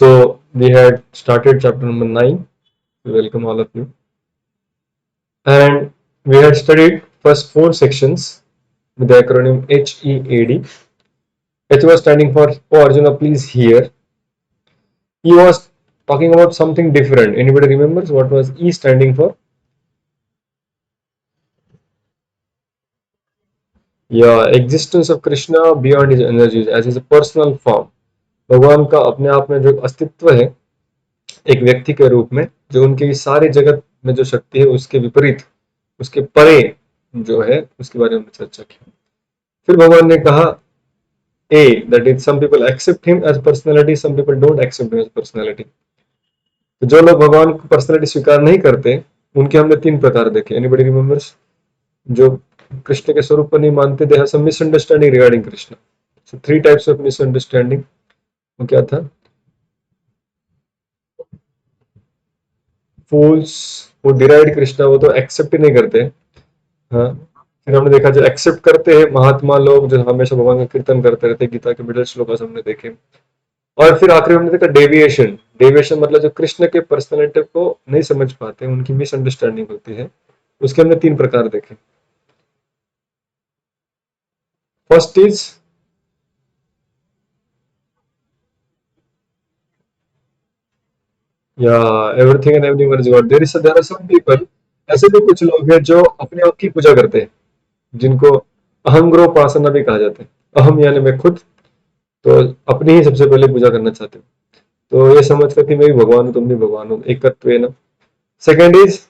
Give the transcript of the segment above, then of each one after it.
So we had started chapter number 9. Welcome all of you. And we had studied first 4 sections with the acronym HEAD. H was standing for, oh Arjuna, please hear. E was talking about something different. Anybody remembers what was E standing for? Yeah, existence of Krishna beyond his energies as his personal form. भगवान का अपने आप में जो अस्तित्व है एक व्यक्ति के रूप में, जो उनके सारे जगत में जो शक्ति है उसके विपरीत, उसके परे जो है, उसके बारे में चर्चा की। फिर भगवान ने कहा A, that is some people accept him as personality, some people don't accept him as personality. तो जो लोग भगवान को पर्सनैलिटी स्वीकार नहीं करते उनके हमने 3 प्रकार देखे। Anybody remembers? जो कृष्ण के स्वरूप को नहीं मानते, they have some misunderstanding regarding Krishna. So 3 types of misunderstanding. वो क्या था? फूल्स वो डिराइड कृष्णा, वो तो एक्सेप्ट ही नहीं करते। हाँ, फिर हमने देखा जो एक्सेप्ट करते हैं महात्मा लोग, जो हमेशा भगवान का कीर्तन करते रहते हैं, गीता के मिडिल श्लोक हमने देखे। और फिर आखिरी हमने देखा डेविएशन। डेविएशन मतलब जो कृष्ण के पर्सनैलिटी को नहीं समझ पाते, उनकी मिसअंडरस्टैंडिंग होती है, उसके हमने 3 प्रकार देखे। फर्स्ट इज या everything and everyone is God. There are some people, ऐसे भी कुछ लोग हैं जो अपने आप की पूजा करते हैं, जिनको अहंग्रोपासना भी कहा जाता है। अहम यानी मैं खुद, तो अपनी ही सबसे पहले पूजा करना चाहते हो, तो ये समझ कर कि मैं भी भगवान हूँ, तुम भी भगवान हो, एकत्व है ना। Second is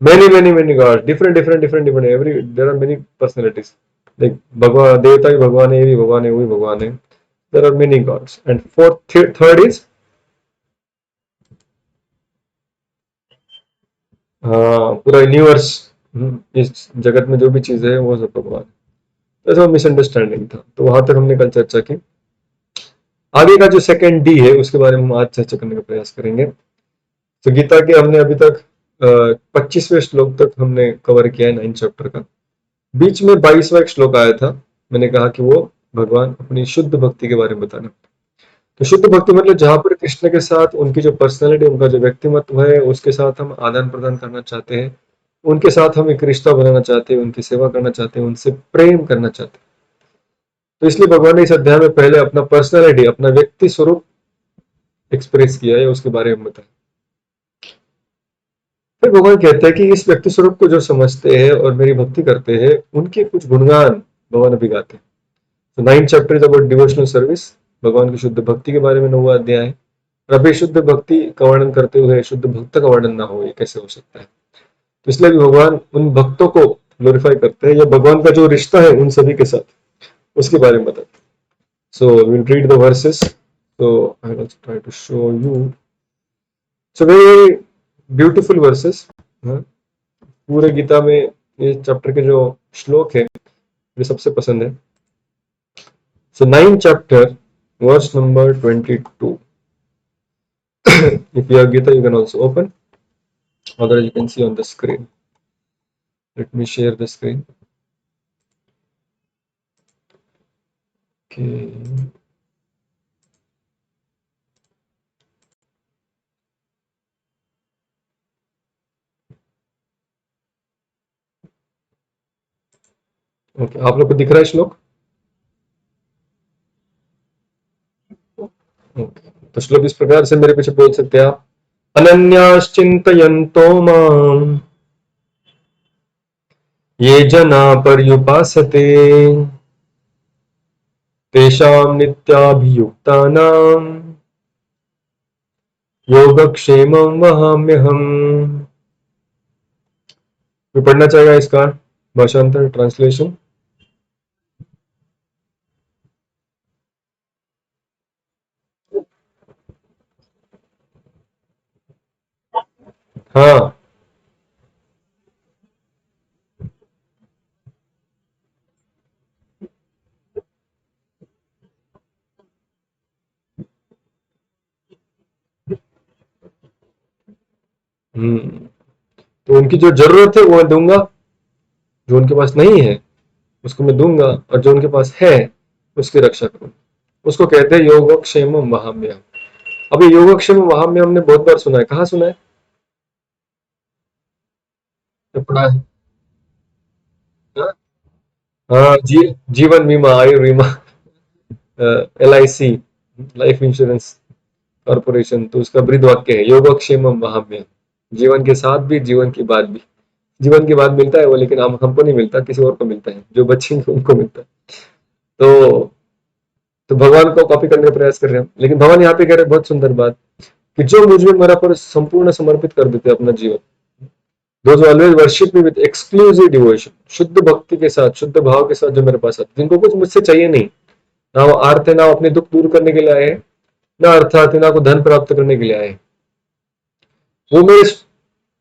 many gods, different every, there are many personalities, like भगवान, देवता भी भगवान है, ये भी भगवान है, वो भी भगवान है। there are many gods. And third is हाँ, पूरा यूनिवर्स, इस जगत में जो भी चीज है वो सब भगवान है। ऐसा मिसअंडरस्टैंडिंग था, तो वहां तक हमने कल चर्चा की। आगे का जो सेकंड डी है उसके बारे में हम आज चर्चा करने का प्रयास करेंगे। तो गीता के हमने अभी तक 25वें श्लोक तक हमने कवर किया है 9 चैप्टर का। बीच में 22वां एक श्लोक आया था, मैंने कहा कि वो भगवान अपनी शुद्ध भक्ति के बारे में बताना। तो शुद्ध भक्ति मतलब जहां पर कृष्ण के साथ उनकी जो पर्सनैलिटी, उनका जो व्यक्तिमत्व है, उसके साथ हम आदान प्रदान करना चाहते हैं, उनके साथ हम एक रिश्ता बनाना चाहते हैं, उनकी सेवा करना चाहते हैं, उनसे प्रेम करना चाहते हैं। तो इसलिए भगवान ने इस अध्याय में पहले अपना पर्सनैलिटी, अपना व्यक्ति स्वरूप एक्सप्रेस किया है, उसके बारे में बताया। फिर भगवान कहते हैं कि इस व्यक्ति स्वरूप को जो समझते हैं और मेरी भक्ति करते हैं, उनके कुछ गुणगान भगवान अभी गाते हैं। तो 9 chapter is about devotional service, भगवान की शुद्ध भक्ति के बारे में 9वां अध्याय है। और अभी शुद्ध भक्ति का वर्णन करते हुए शुद्ध भक्त का वर्णन ना हो, ये कैसे हो सकता है? तो इसलिए भी भगवान उन भक्तों को ग्लोरीफाई करते हैं, या भगवान का जो रिश्ता है उन सभी के साथ, उसके बारे में बताते हैं। So will read the verses, so I will try to show you. So very beautiful verses. पूरे गीता में ये चैप्टर के जो श्लोक है ये सबसे पसंद है। So 9 chapter verse number 22। if you have Gita, you can also open, otherwise you can see on the screen. Let me share the screen. Okay. Okay, आप लोग को दिख रहा है श्लोक? ओके, तो श्लोक इस प्रकार से मेरे पीछे बोल सकते हैं आप। अनन्याश्चिन्तयन्तो माम् ये जना पर्युपासते तेषां नित्याभियुक्तानां योगक्षेमं वहाम्यहम्। मैं पढ़ना चाहेगा इसका भाषांतर, ट्रांसलेशन? हाँ। तो उनकी जो जरूरत है वो मैं दूंगा, जो उनके पास नहीं है उसको मैं दूंगा, और जो उनके पास है उसकी रक्षा करूंगा। उसको कहते हैं योगक्षेम महाम्य। अब ये योगक्षेम महाम्य हमने बहुत बार सुना है, कहाँ सुना है? तो पढ़ा है। हाँ, हाँ, जीवन बीमा, आयु बीमा, LIC, लाइफ इंश्योरेंस कॉर्पोरेशन, तो उसका ब्रीद वाक्य है योगक्षेम महाम्य। जीवन के साथ भी, जीवन के बाद भी। जीवन के बाद मिलता है वो, लेकिन हम हमको नहीं मिलता, किसी और को मिलता है, जो बचेंगे उनको मिलता है। तो तो भगवान को कॉपी करने का प्रयास कर रहे हैं हम। लेकिन भगवान यहाँ पे कह रहे हैं बहुत सुंदर बात, कि जो मुझ में मेरा पर संपूर्ण समर्पित कर देते हैं अपना जीवन, those always worship me with exclusive devotion, शुद्ध भक्ति के साथ, शुद्ध भाव के साथ जो मेरे पास आते, जिनको कुछ मुझसे चाहिए नहीं, ना वो आर्त है, ना वो अपने दुख दूर करने के लिए आए हैं, ना अर्थात है, ना को धन प्राप्त करने के लिए आए हैं, वो मेरे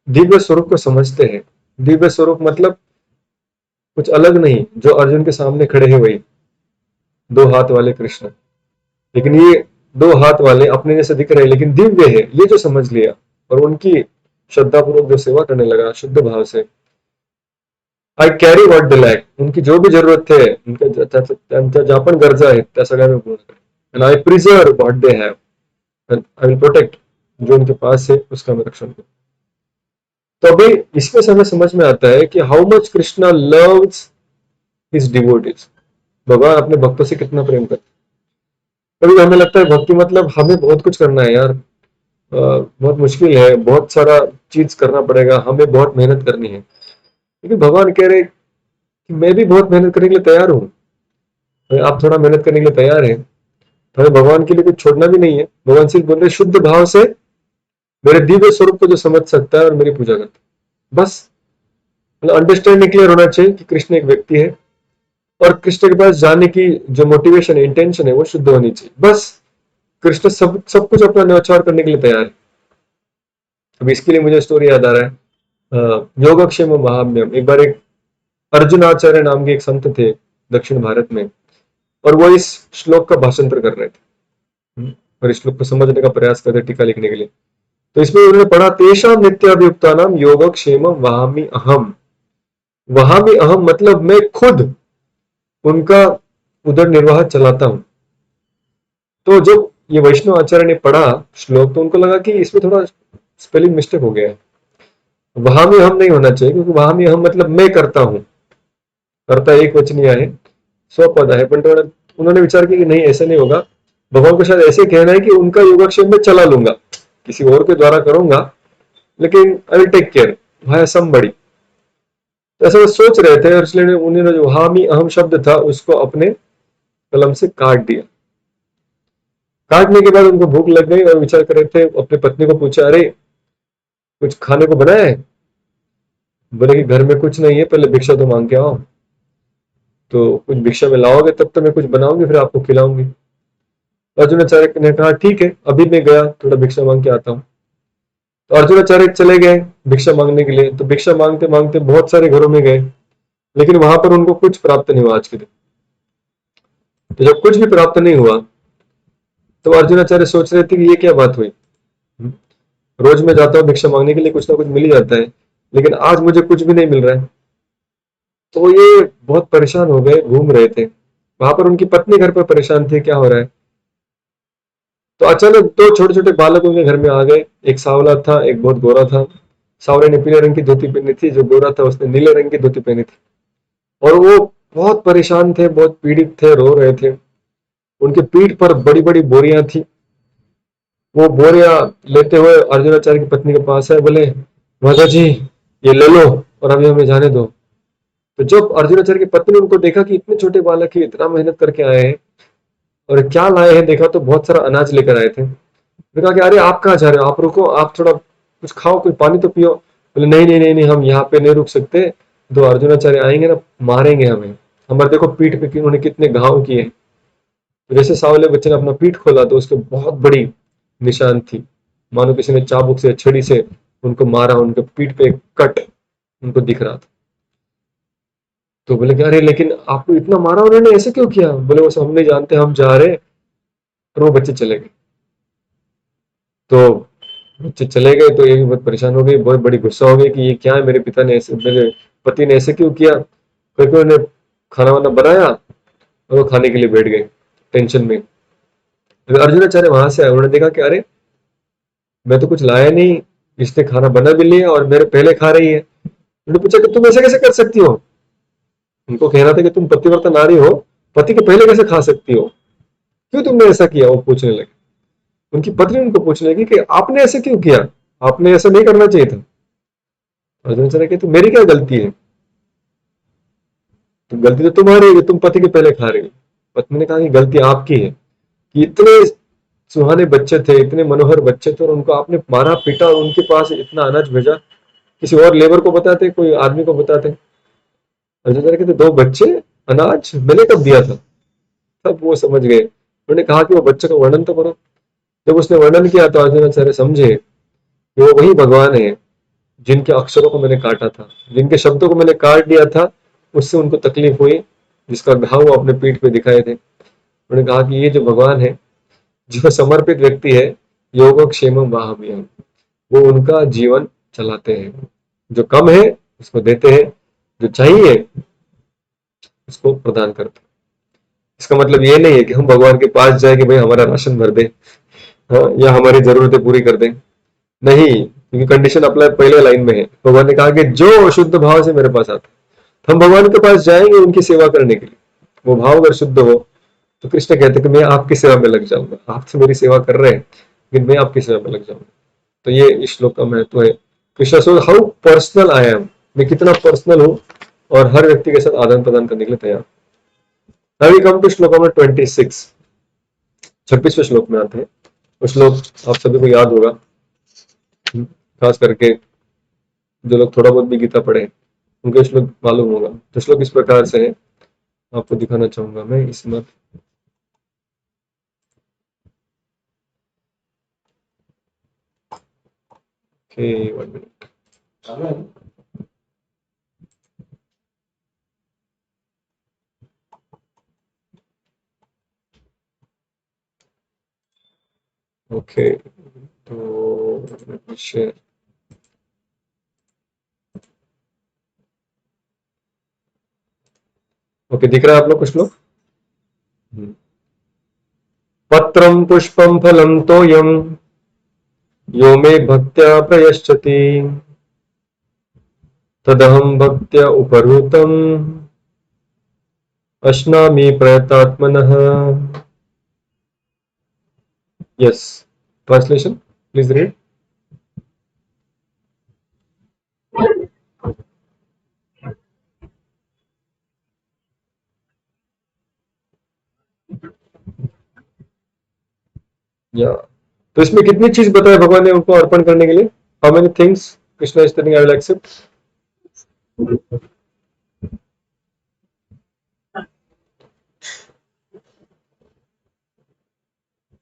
दिव्य स्वरूप को समझते हैं। दिव्य स्वरूप मतलब कुछ अलग नहीं, जो अर्जुन के सामने खड़े हैं वही, दो हाथ वाले कृष्ण। लेकिन ये दो हाथ वाले अपने जैसे दिख रहे हैं, लेकिन दिव्य है, ये जो समझ लिया और उनकी श्रद्धा पूर्वक जो सेवा करने लगा शुद्ध भाव से, I carry what they lack, उनकी जो भी जरूरत है, उनका त्यांच्या ज्या पण गरजा आहेत त्या सगळ्या मी पूर्ण करेन, and I preserve what they have, and I will protect, जो उनके पास है उसका मैं रक्षण करूं। तो अभी इसमें से हमें समझ में आता है कि how much Krishna loves his devotees, भगवान अपने भक्तों से कितना प्रेम करते हैं। कभी हमें लगता है भक्ति मतलब हमें बहुत कुछ करना है यार, बहुत मुश्किल है, बहुत सारा चीज करना पड़ेगा, हमें बहुत मेहनत करनी है। लेकिन भगवान कह रहे कि मैं भी बहुत मेहनत करने के लिए तैयार हूँ, अगर आप थोड़ा मेहनत करने के लिए तैयार हैं तो हमें भगवान के लिए कुछ छोड़ना भी नहीं है। भगवान सिर्फ बोल रहे शुद्ध भाव से मेरे दिव्य स्वरूप को जो समझ सकता है और मेरी पूजा करता है, बस। मतलब अंडरस्टैंडिंग क्लियर होना चाहिए कि कृष्ण एक व्यक्ति है, और कृष्ण के पास जाने की जो मोटिवेशन है, इंटेंशन है, वो शुद्ध होनी चाहिए, बस। कृष्ण सब सब कुछ अपना न्यौछावर करने के लिए तैयार है। अब इसके लिए मुझे स्टोरी याद आ रहा है, योगक्षेम महाम्यम। एक बार एक अर्जुनाचार्य नाम के एक संत थे दक्षिण भारत में, और वो इस श्लोक का भाषांतर कर रहे थे, और इस श्लोक को समझने का प्रयास कर रहे टीका लिखने के लिए। तो इसमें उन्होंने पढ़ा, तेषाम नित्याभियुक्ता नाम योगक्षेम वहामि अहम। वहामि अहम मतलब मैं खुद उनका उदर निर्वाह चलाता हूं। तो जब ये वैष्णव आचार्य ने पढ़ा श्लोक, तो उनको लगा कि इसमें थोड़ा स्पेलिंग मिस्टेक हो गया है, वहां में हम नहीं होना चाहिए, क्योंकि वहां में हम मतलब मैं करता हूं, करता एक वचनीय है, स्वपद है, पर उन्होंने विचार किया कि नहीं, ऐसा नहीं होगा। भगवान को शायद ऐसे कहना है कि उनका योगक्षेम में चला लूंगा, किसी और के द्वारा करूंगा, लेकिन आई विल टेक केयर भाई समबड़ी। तो ऐसा वो सोच रहे थे, और इसलिए उन्होंने जो हामी अहम शब्द था उसको अपने कलम से काट दिया। काटने के बाद उनको भूख लग गई, और विचार कर रहे थे, अपनी पत्नी को पूछा, अरे कुछ खाने को बनाया है? बोले कि घर में कुछ नहीं है, पहले भिक्षा तो मांग के आओ। तो कुछ भिक्षा में लाओगे तब तो मैं कुछ बनाऊंगी, फिर आपको खिलाऊंगी। अर्जुनाचार्य ने कहा ठीक है, अभी मैं गया थोड़ा भिक्षा मांग के आता हूँ। तो अर्जुनाचार्य चले गए भिक्षा मांगने के लिए। तो भिक्षा मांगते मांगते बहुत सारे घरों में गए, लेकिन वहां पर उनको कुछ प्राप्त नहीं हुआ आज के दिन। तो जब कुछ भी प्राप्त नहीं हुआ, तो अर्जुनाचार्य सोच रहे थे कि ये क्या बात हुई। रोज मैं जाता हूँ भिक्षा मांगने के लिए, कुछ ना कुछ मिल ही जाता है, लेकिन आज मुझे कुछ भी नहीं मिल रहा है। तो ये बहुत परेशान हो गए, घूम रहे थे। वहां पर उनकी पत्नी घर पर परेशान थी, क्या हो रहा है। तो अचानक दो छोटे छोटे बालक उनके घर में आ गए, एक सांवला था, एक बहुत गोरा था। सांवले ने पीले रंग की धोती पहनी थी, जो गोरा था उसने नीले रंग की धोती पहनी थी। और वो बहुत परेशान थे, बहुत पीड़ित थे, रो रहे थे। उनके पीठ पर बड़ी बड़ी बोरियां थी। वो बोरियां लेते हुए अर्जुनाचार्य की पत्नी के पास है, बोले माता जी ये ले लो और अभी हमें जाने दो। तो जब अर्जुनाचार्य की पत्नी ने उनको देखा कि इतने छोटे बालक ही इतना मेहनत करके आए हैं, और क्या लाए हैं देखा, तो बहुत सारा अनाज लेकर आए थे। मैंने कहा कि अरे आप कहाँ जा रहे हो, आप रुको, आप थोड़ा कुछ खाओ, कोई पानी तो पियो। बोले नहीं नहीं नहीं नहीं, हम यहाँ पे नहीं रुक सकते, तो अर्जुनाचार्य आएंगे ना, मारेंगे हमें। हमारे देखो पीठ पे उन्होंने कितने घाव किए। तो जैसे सांवले बच्चे ने अपना पीठ खोला, तो उसके बहुत बड़ी निशान थी, मानो किसी ने चाबुक से, छड़ी से उनको मारा, उनके पीठ पे एक कट उनको दिख रहा था। तो बोले कि अरे लेकिन आपको इतना मारा उन्होंने, ऐसे क्यों किया? बोले वो सब हम नहीं जानते, हम जा रहे। और वो बच्चे चले गए। तो बच्चे चले गए तो ये भी बहुत परेशान हो गई, बहुत बड़ी गुस्सा हो गई कि ये क्या है, मेरे पिता ने ऐसे, मेरे पति ने ऐसे क्यों किया, क्योंकि उन्हें खाना वाना बनाया और वो खाने के लिए बैठ गए टेंशन में। अर्जुनाचार्य वहां से आए, उन्होंने देखा कि अरे मैं तो कुछ लाया नहीं, इसने खाना बना भी लिया और मेरे पहले खा रही है। उन्होंने पूछा कि तुम ऐसे कैसे कर सकती हो। उनको कहना था कि तुम पतिव्रता नारी हो, पति के पहले कैसे खा सकती हो, क्यों तुमने ऐसा किया। वो पूछने लगे, उनकी पत्नी उनको पूछने लगी कि आपने ऐसे क्यों किया, आपने ऐसा नहीं करना चाहिए था। अर्जुनाचार्य कहते मेरी क्या गलती है, तो गलती तो तुम्हारी है कि तुम पति के पहले खा रही हो। पत्नी ने कहा कि गलती आपकी है कि इतने सुहाने बच्चे थे, इतने मनोहर बच्चे थे और उनको आपने मारा पीटा और उनके पास इतना अनाज भेजा। किसी और लेबर को बताते, कोई आदमी को बताते। अर्जुनाचार्य कहते दो बच्चे, अनाज मैंने कब दिया था। तब वो समझ गए, उन्होंने कहा कि वो बच्चे का वर्णन तो करो। जब उसने वर्णन किया तो अर्जुनाचार्य समझे कि वो वही भगवान है जिनके अक्षरों को मैंने काटा था, जिनके शब्दों को मैंने काट दिया था, उससे उनको तकलीफ हुई, जिसका घाव वो अपने पीठ पे दिखाए थे। उन्होंने कहा कि ये जो भगवान है, जो समर्पित व्यक्ति है, योगक्षेम महाभियान, वो उनका जीवन चलाते हैं। जो कम है उसको देते हैं, जो चाहिए उसको प्रदान करते हैं। इसका मतलब ये नहीं है कि हम भगवान के पास जाए कि भाई हमारा राशन भर दे, हाँ, या हमारी जरूरतें पूरी कर दे। नहीं, क्योंकि कंडीशन अप्लाई पहले लाइन में है। भगवान ने कहा कि जो शुद्ध भाव से मेरे पास आता है, हम भगवान के पास जाएंगे उनकी सेवा करने के लिए। वो भाव अगर शुद्ध हो तो कृष्ण कहते हैं कि मैं आपकी सेवा में लग जाऊंगा, आप तो मेरी सेवा कर रहे हैं लेकिन मैं आपकी सेवा में लग जाऊंगा। तो ये इस श्लोक का महत्व है। Krishna so how personal I am, मैं कितना पर्सनल हूँ और हर व्यक्ति के साथ आदान प्रदान करने के लिए तैयार। Now we come to श्लोक नंबर 26, 26वें श्लोक में आते हैं। वो श्लोक आप सभी को याद होगा, खास करके जो लोग थोड़ा बहुत भी गीता पढ़े उनको श्लोक मालूम होगा। तो श्लोक इस प्रकार से है, आपको दिखाना चाहूंगा मैं इसमें। Okay, 1 minute. ओके, तो शेयर। ओके, दिख रहा है आप लोग कुछ लोग? पत्रम पुष्पम फलम तोयम यो मे भक्त्या प्रयश्चति तदहम भक्त्या उपहृतम अश्नामि प्रयतात्मनः। Yes, translation please read. या तो इसमें कितनी चीज बताया भगवान ने उनको अर्पण करने के लिए? How many things Krishna is telling I will accept?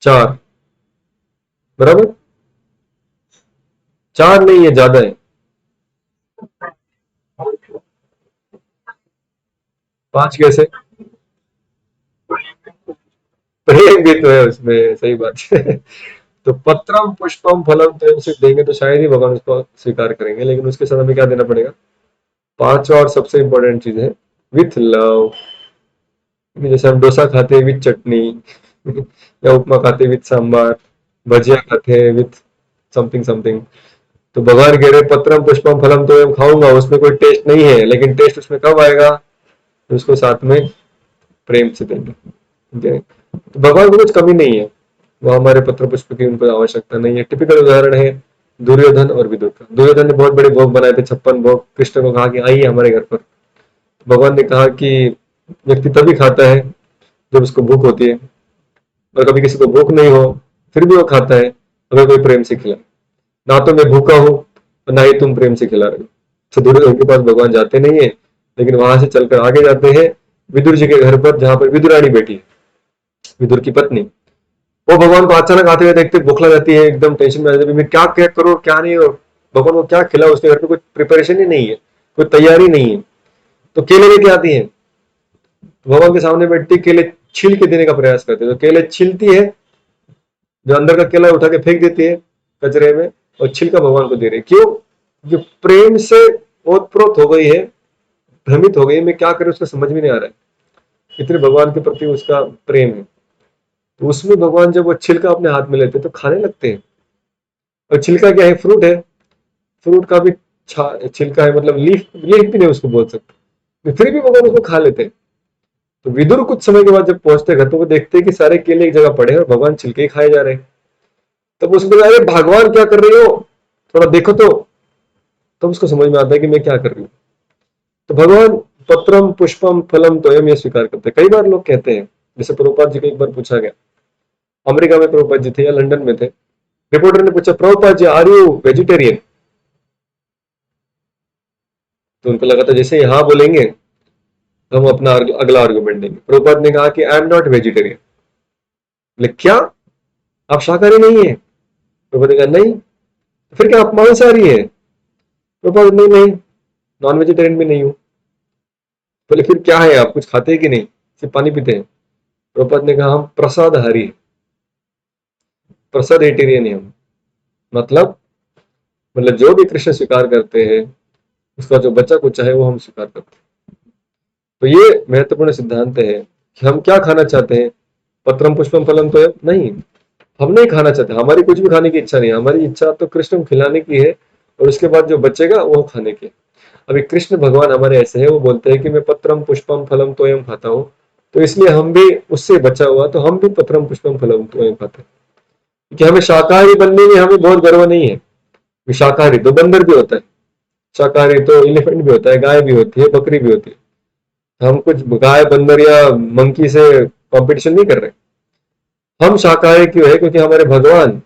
4, बराबर? 4 नहीं है, ज्यादा है। 5 कैसे? प्रेम भी तो है उसमें, सही बात है। तो पत्रम पुष्पम फलम प्रेम से देंगे तो शायद ही भगवान उसको स्वीकार करेंगे, लेकिन उसके साथ हमें क्या देना पड़ेगा? 5वां और सबसे इंपॉर्टेंट चीज है विथ लव। जैसे हम डोसा खाते हैं विथ चटनी, या उपमा खाते हैं विथ सांबार, भजिया खाते हैं विथ समथिंग समथिंग। तो भगवान कह रहे पत्रम पुष्पम फलम तो मैं खाऊंगा, उसमें कोई टेस्ट नहीं है, लेकिन टेस्ट उसमें कब आएगा? तो उसको साथ में प्रेम से देंगे। ठीक है? तो भगवान को कुछ कमी नहीं है, वो हमारे पत्र पुष्प की उनको आवश्यकता नहीं है। टिपिकल उदाहरण है दुर्योधन और विदुर का। दुर्योधन ने बहुत बड़े भोग बनाए थे, 56 भोग। कृष्ण को कहा कि आइए हमारे घर पर। भगवान ने कहा कि व्यक्ति तभी खाता है जब उसको भूख होती है, और कभी किसी को भूख नहीं हो फिर भी वो खाता है अगर कोई प्रेम से खिलाए। ना तो मैं भूखा हूं और ना ही तुम प्रेम से खिला रहे हो। तो दुर्योधन के पास भगवान जाते नहीं है, लेकिन वहां से चलकर आगे जाते हैं विदुर जी के घर पर, जहां पर विदुरानी बैठी है, विदुर की पत्नी। वो भगवान को अचानक आते हुए देखते भूख लग जाती है, एकदम टेंशन में आ जाती है, मैं क्या क्या करूं क्या नहीं। और भगवान को क्या खिला, उसके घर पे कुछ प्रिपरेशन ही नहीं है, कोई तैयारी नहीं है। तो केले लेके आती है, भगवान के सामने बैठती, केले छील के देने का प्रयास करते हैं। तो केले छीलती है, जो अंदर का केला उठा के फेंक देती है कचरे में, और छिलका भगवान को दे रही है। क्यों? जो प्रेम से ओतप्रोत हो गई है, भ्रमित हो गई, मैं क्या करूं उसका समझ में नहीं आ रहा है, इतने भगवान के प्रति उसका प्रेम है। तो उसमें भगवान जब वो छिलका अपने हाथ में लेते हैं तो खाने लगते हैं। और छिलका क्या है? फ्रूट है। फ्रूट का भी छिलका है, मतलब लीफ, लीफ भी नहीं उसको बोल सकते, तो फिर भी भगवान उसको खा लेते हैं। तो विदुर कुछ समय के बाद जब पहुंचते घर तो वो देखते हैं कि सारे केले एक जगह पड़े हैं और भगवान छिलके ही खाए जा रहे हैं। तब उसको लगा, अरे भगवान क्या कर रही हो, थोड़ा देखो तो। तब उसको समझ में आता है कि मैं क्या कर रही हूँ। तो भगवान पत्रम पुष्पम फलम तोयम ये स्वीकार करते हैं। कई बार लोग कहते हैं, जैसे प्रभुपाद जी को एक बार पूछा गया, अमेरिका में प्रभुपाद जी थे या लंदन में थे, रिपोर्टर ने पूछा, Prabhupada ji are you vegetarian? तो उनको लगा था जैसे यहाँ बोलेंगे तो हम अपना अगला आर्गुमेंट देंगे। प्रभुपाद ने कहा कि आई एम नॉट वेजिटेरियन। बोले क्या, आप शाकाहारी नहीं है? प्रभुपाद ने कहा नहीं। फिर क्या आप मांसाहारी है? प्रभुपाद, नहीं नहीं, नॉन वेजिटेरियन भी नहीं हूँ। बोले फिर क्या है, आप कुछ खाते हैं कि नहीं, सिर्फ पानी पीते हैं? प्रभुपाद ने कहा हम प्रसादहारी है, प्रसादेटेरियन है हम। मतलब जो भी कृष्ण स्वीकार करते हैं उसका जो बच्चा कुछ है वो हम स्वीकार करते हैं। तो ये महत्वपूर्ण सिद्धांत है कि हम क्या खाना चाहते हैं। पत्रम पुष्पम फलम तो नहीं, हम नहीं खाना चाहते, हमारी कुछ भी खाने की इच्छा नहीं है। हमारी इच्छा तो कृष्ण को खिलाने की है और उसके बाद जो बचेगा वो खाने की। अभी कृष्ण भगवान हमारे ऐसे हैं, वो बोलते हैं कि मैं पत्रम पुष्पम फलम तोयम खाता हूँ, तो इसलिए हम भी उससे बचा हुआ, तो हम भी पत्रम पुष्पम फलम तोयम खाते हैं। क्योंकि हमें शाकाहारी बनने में हमें बहुत गर्व नहीं है। शाकाहारी तो बंदर भी होता है, शाकाहारी तो एलिफेंट भी होता है, गाय भी होती है, बकरी भी होती है। हम कुछ गाय बंदर या मंकी से कंपटीशन नहीं कर रहे। हम शाकाहारी क्यों है? क्योंकि हमारे भगवान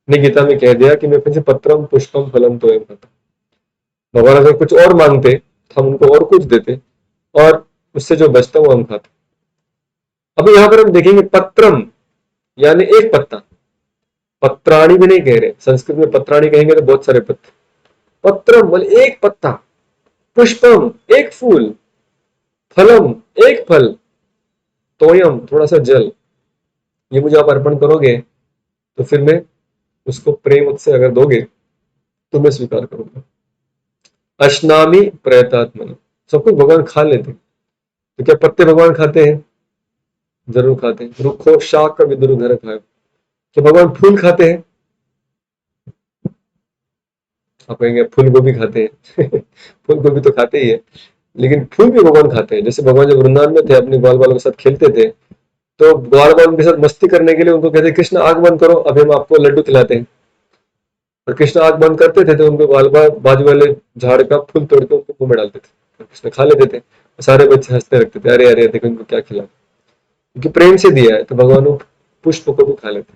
ने गीता में कह दिया कि मैं फिर से पत्रम पुष्पम फलम तोयम खाता। भगवान अगर कुछ और मांगते तो हम उनको और कुछ देते, और उससे जो बचता वो हम खाते। अभी यहाँ पर हम देखेंगे पत्रम यानी एक पत्ता, पत्राणी भी नहीं कह रहे, संस्कृत में पत्राणी कहेंगे तो बहुत सारे पत्ते। पत्रम बोले एक पत्ता, पुष्पम एक फूल, फलम एक फल, तोयम थोड़ा सा जल, ये मुझे आप अर्पण करोगे तो फिर मैं उसको प्रेम से अगर दोगे तो मैं स्वीकार करूंगा। अश्नामी प्रयतात्मन, सब कुछ भगवान खा लेते। तो क्या पत्ते भगवान खाते हैं? जरूर खाते हैं। रुखो शाक का विदुर घर खाए। क्या भगवान फूल खाते हैं? आप कहेंगे फूल गोभी खाते हैं फूल गोभी तो खाते ही है, लेकिन फूल भी भगवान खाते हैं। जैसे भगवान जब वृंदावन में थे अपने ग्वाल बालों के साथ खेलते थे, तो ग्वाल बाल उनके साथ मस्ती करने के लिए उनको कहते कृष्ण आंख बंद करो, अभी हम आपको लड्डू खिलाते हैं। और कृष्ण आंख बंद करते थे तो उनको ग्वाल बाल बाजू वाले झाड़ का फूल तोड़ के उनको मुंह में डालते थे और कृष्ण खा लेते थे। सारे बच्चे हंसते रखते थे, अरे अरे देखो इनको क्या खिला, क्योंकि प्रेम से दिया है। तो भगवान वो पुष्प को भी खा लेते।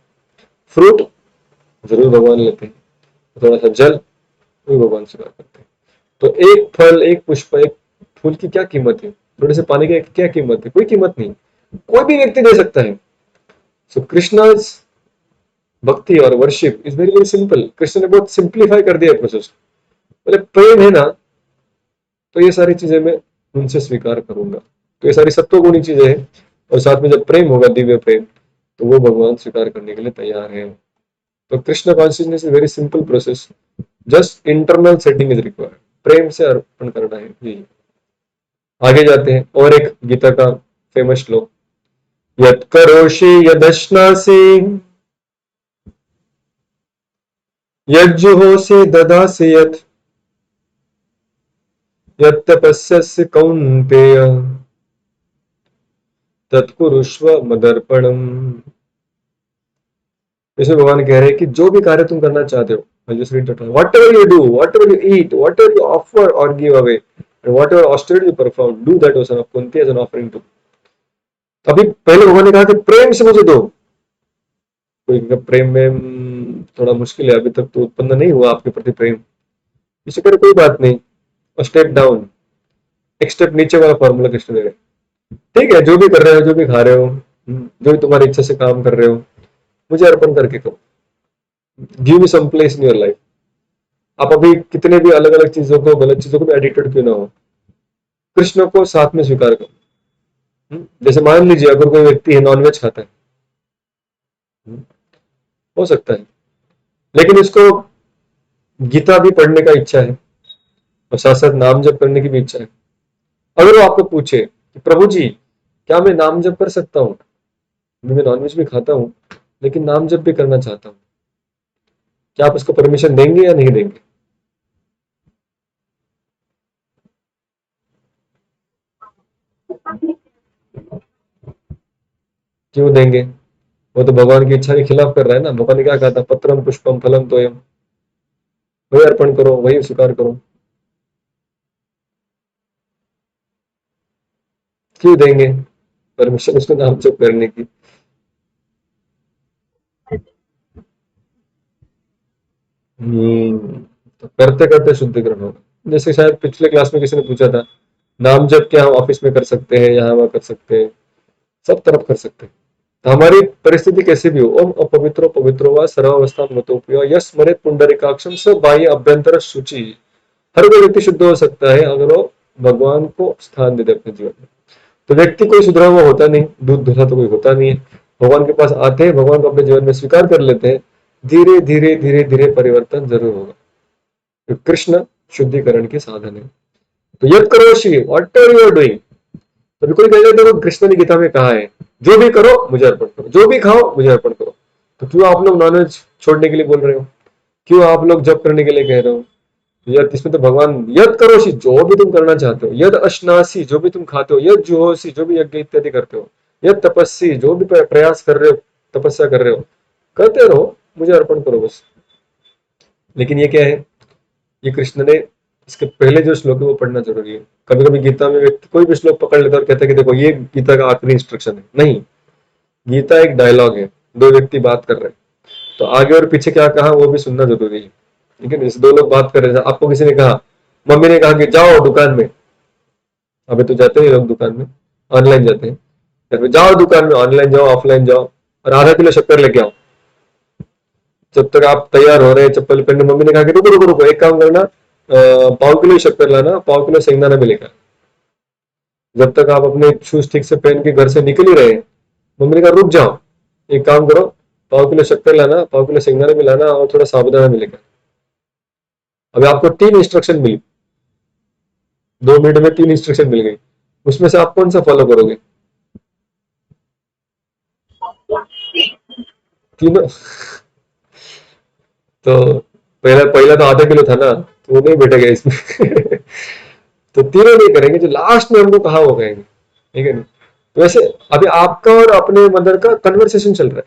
फ्रूट जरूर भगवान लेते हैं, थोड़ा सा जल भी भगवान स्वीकार करते हैं। तो एक फल, एक पुष्प, एक फूल की क्या कीमत है? थोड़े से पानी की क्या कीमत है? कोई कीमत नहीं, कोई भी व्यक्ति दे सकता है। सो कृष्णाज भक्ति और worship is very very simple. Krishna ने बहुत सिंप्लीफाई कर दिया प्रोसेस। मतलब प्रेम है ना, तो ये सारी चीजें मैं उनसे स्वीकार करूंगा। तो ये सारी सत्वगुणी चीजें हैं, और साथ में जब प्रेम होगा, दिव्य प्रेम, तो वो भगवान स्वीकार करने के लिए तैयार है। तो Krishna consciousness is very simple process, just internal setting is required. प्रेम से अर्पण करना है जी। आगे जाते हैं, और एक गीता का फेमस श्लोक, यत् करोषि यदश्नासि यज्जुहोषि ददासि यत् यत्तपस्यसि कौन्तेय तत्कुरुष्व मदर्पणम। इसमें भगवान कह रहे हैं कि जो भी कार्य तुम करना चाहते हो, whatever you do, whatever you eat, whatever you offer or give away, and whatever austerity you perform, do that, O son of Kunti, as an offering to। अभी पहले भगवान ने कहा कि प्रेम से मुझे दो। कोई प्रेम में थोड़ा मुश्किल है, अभी तक तो उत्पन्न नहीं हुआ आपके प्रति प्रेम, इसे करे कोई बात नहीं, और स्टेप डाउन, एक स्टेप नीचे वाला फॉर्मूला कृष्ण दे रहे हैं। ठीक है, जो भी कर रहे हो, जो भी खा रहे हो, जो भी तुम्हारी इच्छा से काम कर रहे हो, मुझे अर्पण करके करो। Give me some place in your life. आप अभी कितने भी अलग अलग चीजों को, गलत चीजों को भी एडिक्टेड क्यों ना हो, कृष्ण को साथ में स्वीकार करो। जैसे मान लीजिए अगर कोई व्यक्ति है नॉनवेज खाता है, हो सकता है, लेकिन इसको गीता भी पढ़ने का इच्छा है और साथ साथ नाम जप करने की भी इच्छा है, अगर वो आपको पूछे कि प्रभु जी क्या मैं नाम जप कर सकता हूँ, मैं नॉनवेज भी खाता हूँ लेकिन नाम जप भी करना चाहता हूँ, क्या आप उसको परमिशन देंगे या नहीं देंगे? क्यों देंगे? वो तो भगवान की इच्छा के खिलाफ कर रहा है ना। भगवान ने क्या कहा था, पत्रम पुष्पम फलम तोयम, वही अर्पण करो, वही स्वीकार करो। क्यों देंगे परमिशन उसको नाम जप करने की? हम्म। तो करते करते शुद्धिकरण होगा। जैसे शायद पिछले क्लास में किसी ने पूछा था, नाम जप क्या हम ऑफिस में कर सकते हैं, यहाँ वहाँ कर सकते हैं, सब तरफ कर सकते हैं। तो हमारी परिस्थिति कैसी भी हो, ओम अपवित्रो पवित्रो व सर्वावस्था मतोपियो यस स्मरेत पुंडरीकाक्षम स बाह्य अभ्यंतर शुचि। हर कोई व्यक्ति शुद्ध हो सकता है अगर वो भगवान को स्थान दे दे अपने जीवन में। तो व्यक्ति कोई सुधरा हुआ होता नहीं, दूध धुला तो कोई होता नहीं है। भगवान के पास आते हैं, भगवान को अपने जीवन में स्वीकार कर लेते हैं, धीरे धीरे धीरे धीरे परिवर्तन जरूर होगा। तो कृष्ण शुद्धिकरण के साधन है। तो यद करोषि whatever you are doing. तो कोई कहेगा देखो कृष्ण ने गीता में कहा है, जो भी करो मुझे अर्पण करो, जो भी खाओ मुझे अर्पण करो। तो क्यों आप लोग नॉनवेज छोड़ने के लिए बोल रहे हो? क्यों आप लोग जप करने के लिए कह रहे हो? यद, इसमें तो भगवान यद करोषि जो भी तुम करना चाहते हो, यद अश्नासी जो भी तुम खाते हो, यद जुहोसी जो भी यज्ञ इत्यादि करते हो, यद तपस्वी जो भी प्रयास कर रहे हो, तपस्या कर रहे हो, करते रहो, मुझे अर्पण करो बस। लेकिन ये क्या है, ये कृष्ण ने, इसके पहले जो श्लोक है वो पढ़ना जरूरी है। कभी कभी गीता में व्यक्ति कोई भी श्लोक पकड़ लेता है और कहता है कि देखो ये गीता का आखिरी इंस्ट्रक्शन है। नहीं, गीता एक डायलॉग है, दो व्यक्ति बात कर रहे हैं, तो आगे और पीछे क्या कहा वो भी सुनना जरूरी है। ठीक है, जैसे दो लोग बात कर रहे हैं, आपको किसी ने कहा, मम्मी ने कहा कि जाओ दुकान में, अबे तो जाते हैं लोग दुकान में, ऑनलाइन जाते हैं, या फिर जाओ दुकान में, ऑनलाइन जाओ ऑफलाइन जाओ, और आधा किलो शक्कर लेके आओ। जब तक आप तैयार हो रहे हैं चप्पल पहनने, मम्मी ने कहा कि रुको रुको रुको, एक काम करना, 5 किलो शक्कर लाना, 5 किलो शेंगदाना भी लेकर। जब तक आप अपने शूज ठीक से पहन के घर से निकल ही रहे हैं, मम्मी ने कहा रुक जाओ, एक काम करो, 5 किलो शक्कर लाना, 5 किलो शेंगदाना भी लाना, और थोड़ा साबुदाना भी लेकर। अभी आपको 3 इंस्ट्रक्शन मिली, 2 मिनट में 3 इंस्ट्रक्शन मिल गई, उसमें से आप कौन सा फॉलो करोगे? तीनों? तो पहला पहला तो आधा किलो था ना, तो वो नहीं बैठेगा इसमें। तो तीनों नहीं करेंगे, जो लास्ट में हमको कहा वो कहेंगे। ठीक है नहीं? तो वैसे अभी आपका और अपने मदर का कन्वर्सेशन चल रहा है,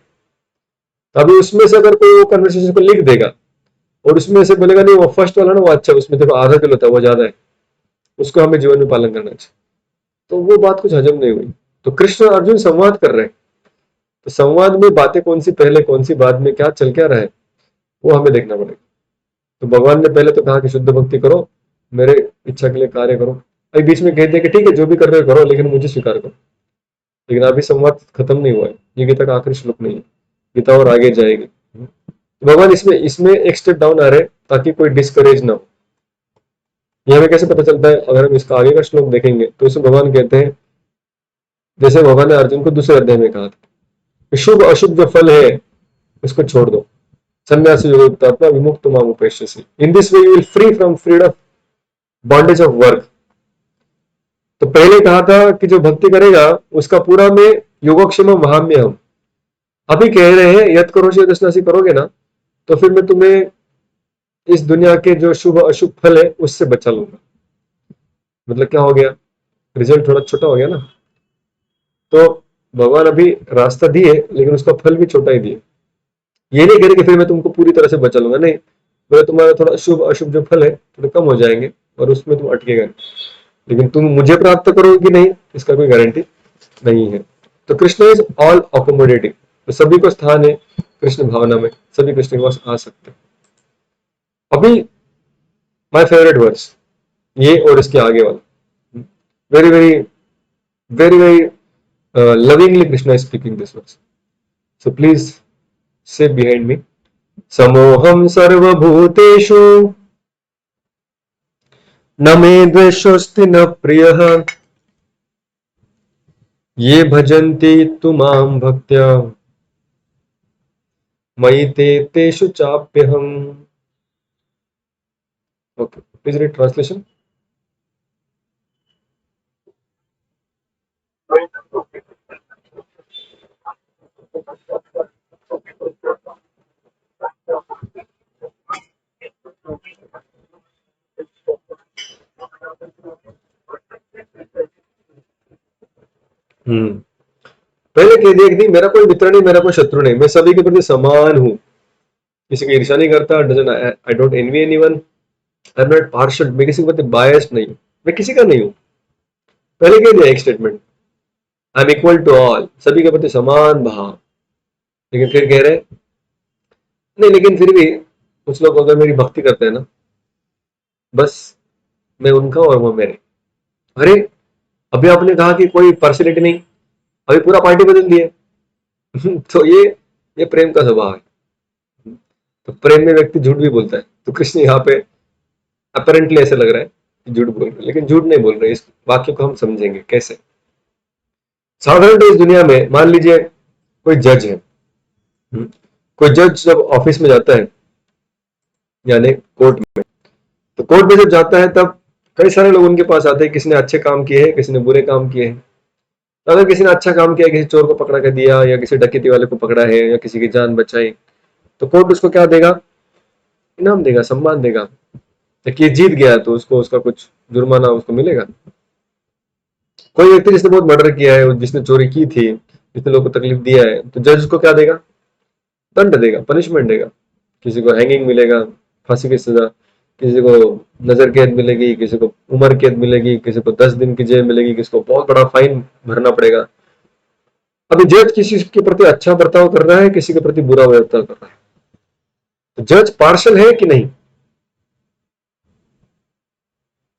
अभी उसमें से अगर कोई वो कन्वर्सेशन को लिख देगा और उसमें से बोलेगा नहीं वो फर्स्ट वाला ना वो अच्छा, उसमें देखो आधा किलो था वो ज्यादा है, उसको हमें जीवन में पालन करना चाहिए, तो वो बात कुछ हजम नहीं हुई। तो कृष्ण और अर्जुन संवाद कर रहे हैं, तो संवाद में बातें कौन सी पहले कौन सी बाद में, क्या चल क्या रहा है, वो हमें देखना पड़ेगा। तो भगवान ने पहले तो कहा कि शुद्ध भक्ति करो, मेरे इच्छा के लिए कार्य करो। अभी बीच में कह दिया कि ठीक है जो भी कर रहे हो करो लेकिन मुझे स्वीकार करो। लेकिन अभी संवाद खत्म नहीं हुआ है, ये गीता का आखिरी श्लोक नहीं है, गीता और आगे जाएगी। तो भगवान इसमें इसमें एक स्टेप डाउन आ रहे हैं ताकि कोई डिस्करेज ना हो। ये हमें कैसे पता चलता है, अगर हम इसका आगे का श्लोक देखेंगे तो इसमें भगवान कहते हैं, जैसे भगवान ने अर्जुन को दूसरे अध्याय में कहा था कि शुभ अशुभ जो फल है उसको छोड़ दो, संन्यास योगात्मा विमुक्त माम उपेक्षसी, in this way you will free from freedom bondage of work. तो पहले कहा था कि जो भक्ति करेगा उसका पूरा में योगक्षेम महाम्य हम। अभी कह रहे हैं यद करोषि यदस्नासी करोगे ना, तो फिर मैं तुम्हें इस दुनिया के जो शुभ अशुभ फल है उससे बचा लूंगा। मतलब क्या हो गया, रिजल्ट थोड़ा छोटा हो गया ना। तो भगवान अभी रास्ता दिए लेकिन उसका फल भी छोटा ही दिए। ये नहीं कह रहे कि फिर मैं तुमको पूरी तरह से बचा लूंगा, नहीं, बोले तुम्हारा थोड़ा शुभ अशुभ जो फल है थोड़े कम हो जाएंगे और उसमें तुम अटकेगा, लेकिन तुम मुझे प्राप्त करोगे कि नहीं इसका कोई गारंटी नहीं है। तो कृष्ण इज ऑल अकोमोडेटिंग, तो सभी को स्थान है कृष्ण भावना में, सभी कृष्ण के पास आ सकते हैं। अभी माय फेवरेट वर्स ये और इसके आगे वाला, very very very very lovingly Krishna is speaking this verse. So please say behind me, Samoham sarvabhuteshu न मे द्वेषोऽस्ति न प्रियः ये भजन्ति तु मां भक्त्या मयि ते तेषु चाप्यहम्। Okay, please read translation. हम्म। पहले कह दिया कि मेरा कोई मित्र नहीं, मेरा कोई शत्रु नहीं, मैं सभी के प्रति समान हूँ, किसी की ईर्ष्या नहीं करता, doesn't, I don't envy anyone, I am not partial, मैं किसी के प्रति बायस्ड नहीं हूँ, मैं किसी का नहीं हूँ। पहले कह दिया एक statement, I am equal to all, सभी के प्रति समान भाव। लेकिन फिर कह रहे नहीं, लेकिन फिर भी कुछ लोग अगर मेरी भक्ति करते हैं ना, बस मैं उनका और वो मेरे। अरे, अभी आपने कहा कि कोई पर्सनैलिटी नहीं, अभी पूरा पार्टी बदल दिया। तो ये प्रेम का स्वभाव है। तो प्रेम में व्यक्ति झूठ भी बोलता है, तो कृष्ण यहाँ पे अपरेंटली ऐसे लग रहा है कि झूठ बोल रहे हैं, लेकिन झूठ नहीं बोल रहे। इस वाक्य को हम समझेंगे कैसे। साधारणतः इस दुनिया में मान लीजिए कोई जज है, हम्म, कोई जज जब ऑफिस में जाता है, यानी कोर्ट में, तो कोर्ट में जब जाता है तब कई सारे लोग उनके पास आते हैं, किसी ने अच्छे काम किए हैं, किसी ने बुरे काम किए हैं। तो अगर किसी ने अच्छा काम किया, किसी चोर को पकड़ा कर दिया, या किसी डकैती वाले को पकड़ा है, या किसी की जान बचाई, तो कोर्ट उसको क्या देगा? इनाम देगा, सम्मान देगा। कि जीत गया तो उसको उसका कुछ जुर्माना उसको मिलेगा। कोई व्यक्ति जिसने बहुत मर्डर किया है, जिसने चोरी की थी, जिसने लोगों को तकलीफ दिया है, तो जज उसको क्या देगा? दंड देगा, पनिशमेंट देगा। किसी को हैंगिंग मिलेगा, फांसी की सजा, किसी को नजर कैद मिलेगी, किसी को उम्र कैद मिलेगी, किसी को 10 दिन की जेल मिलेगी, किसी को बहुत बड़ा फाइन भरना पड़ेगा। अभी जज किसी के प्रति अच्छा बर्ताव कर रहा है, किसी के प्रति बुरा बर्ताव कर रहा है, तो जज पार्शल है कि नहीं?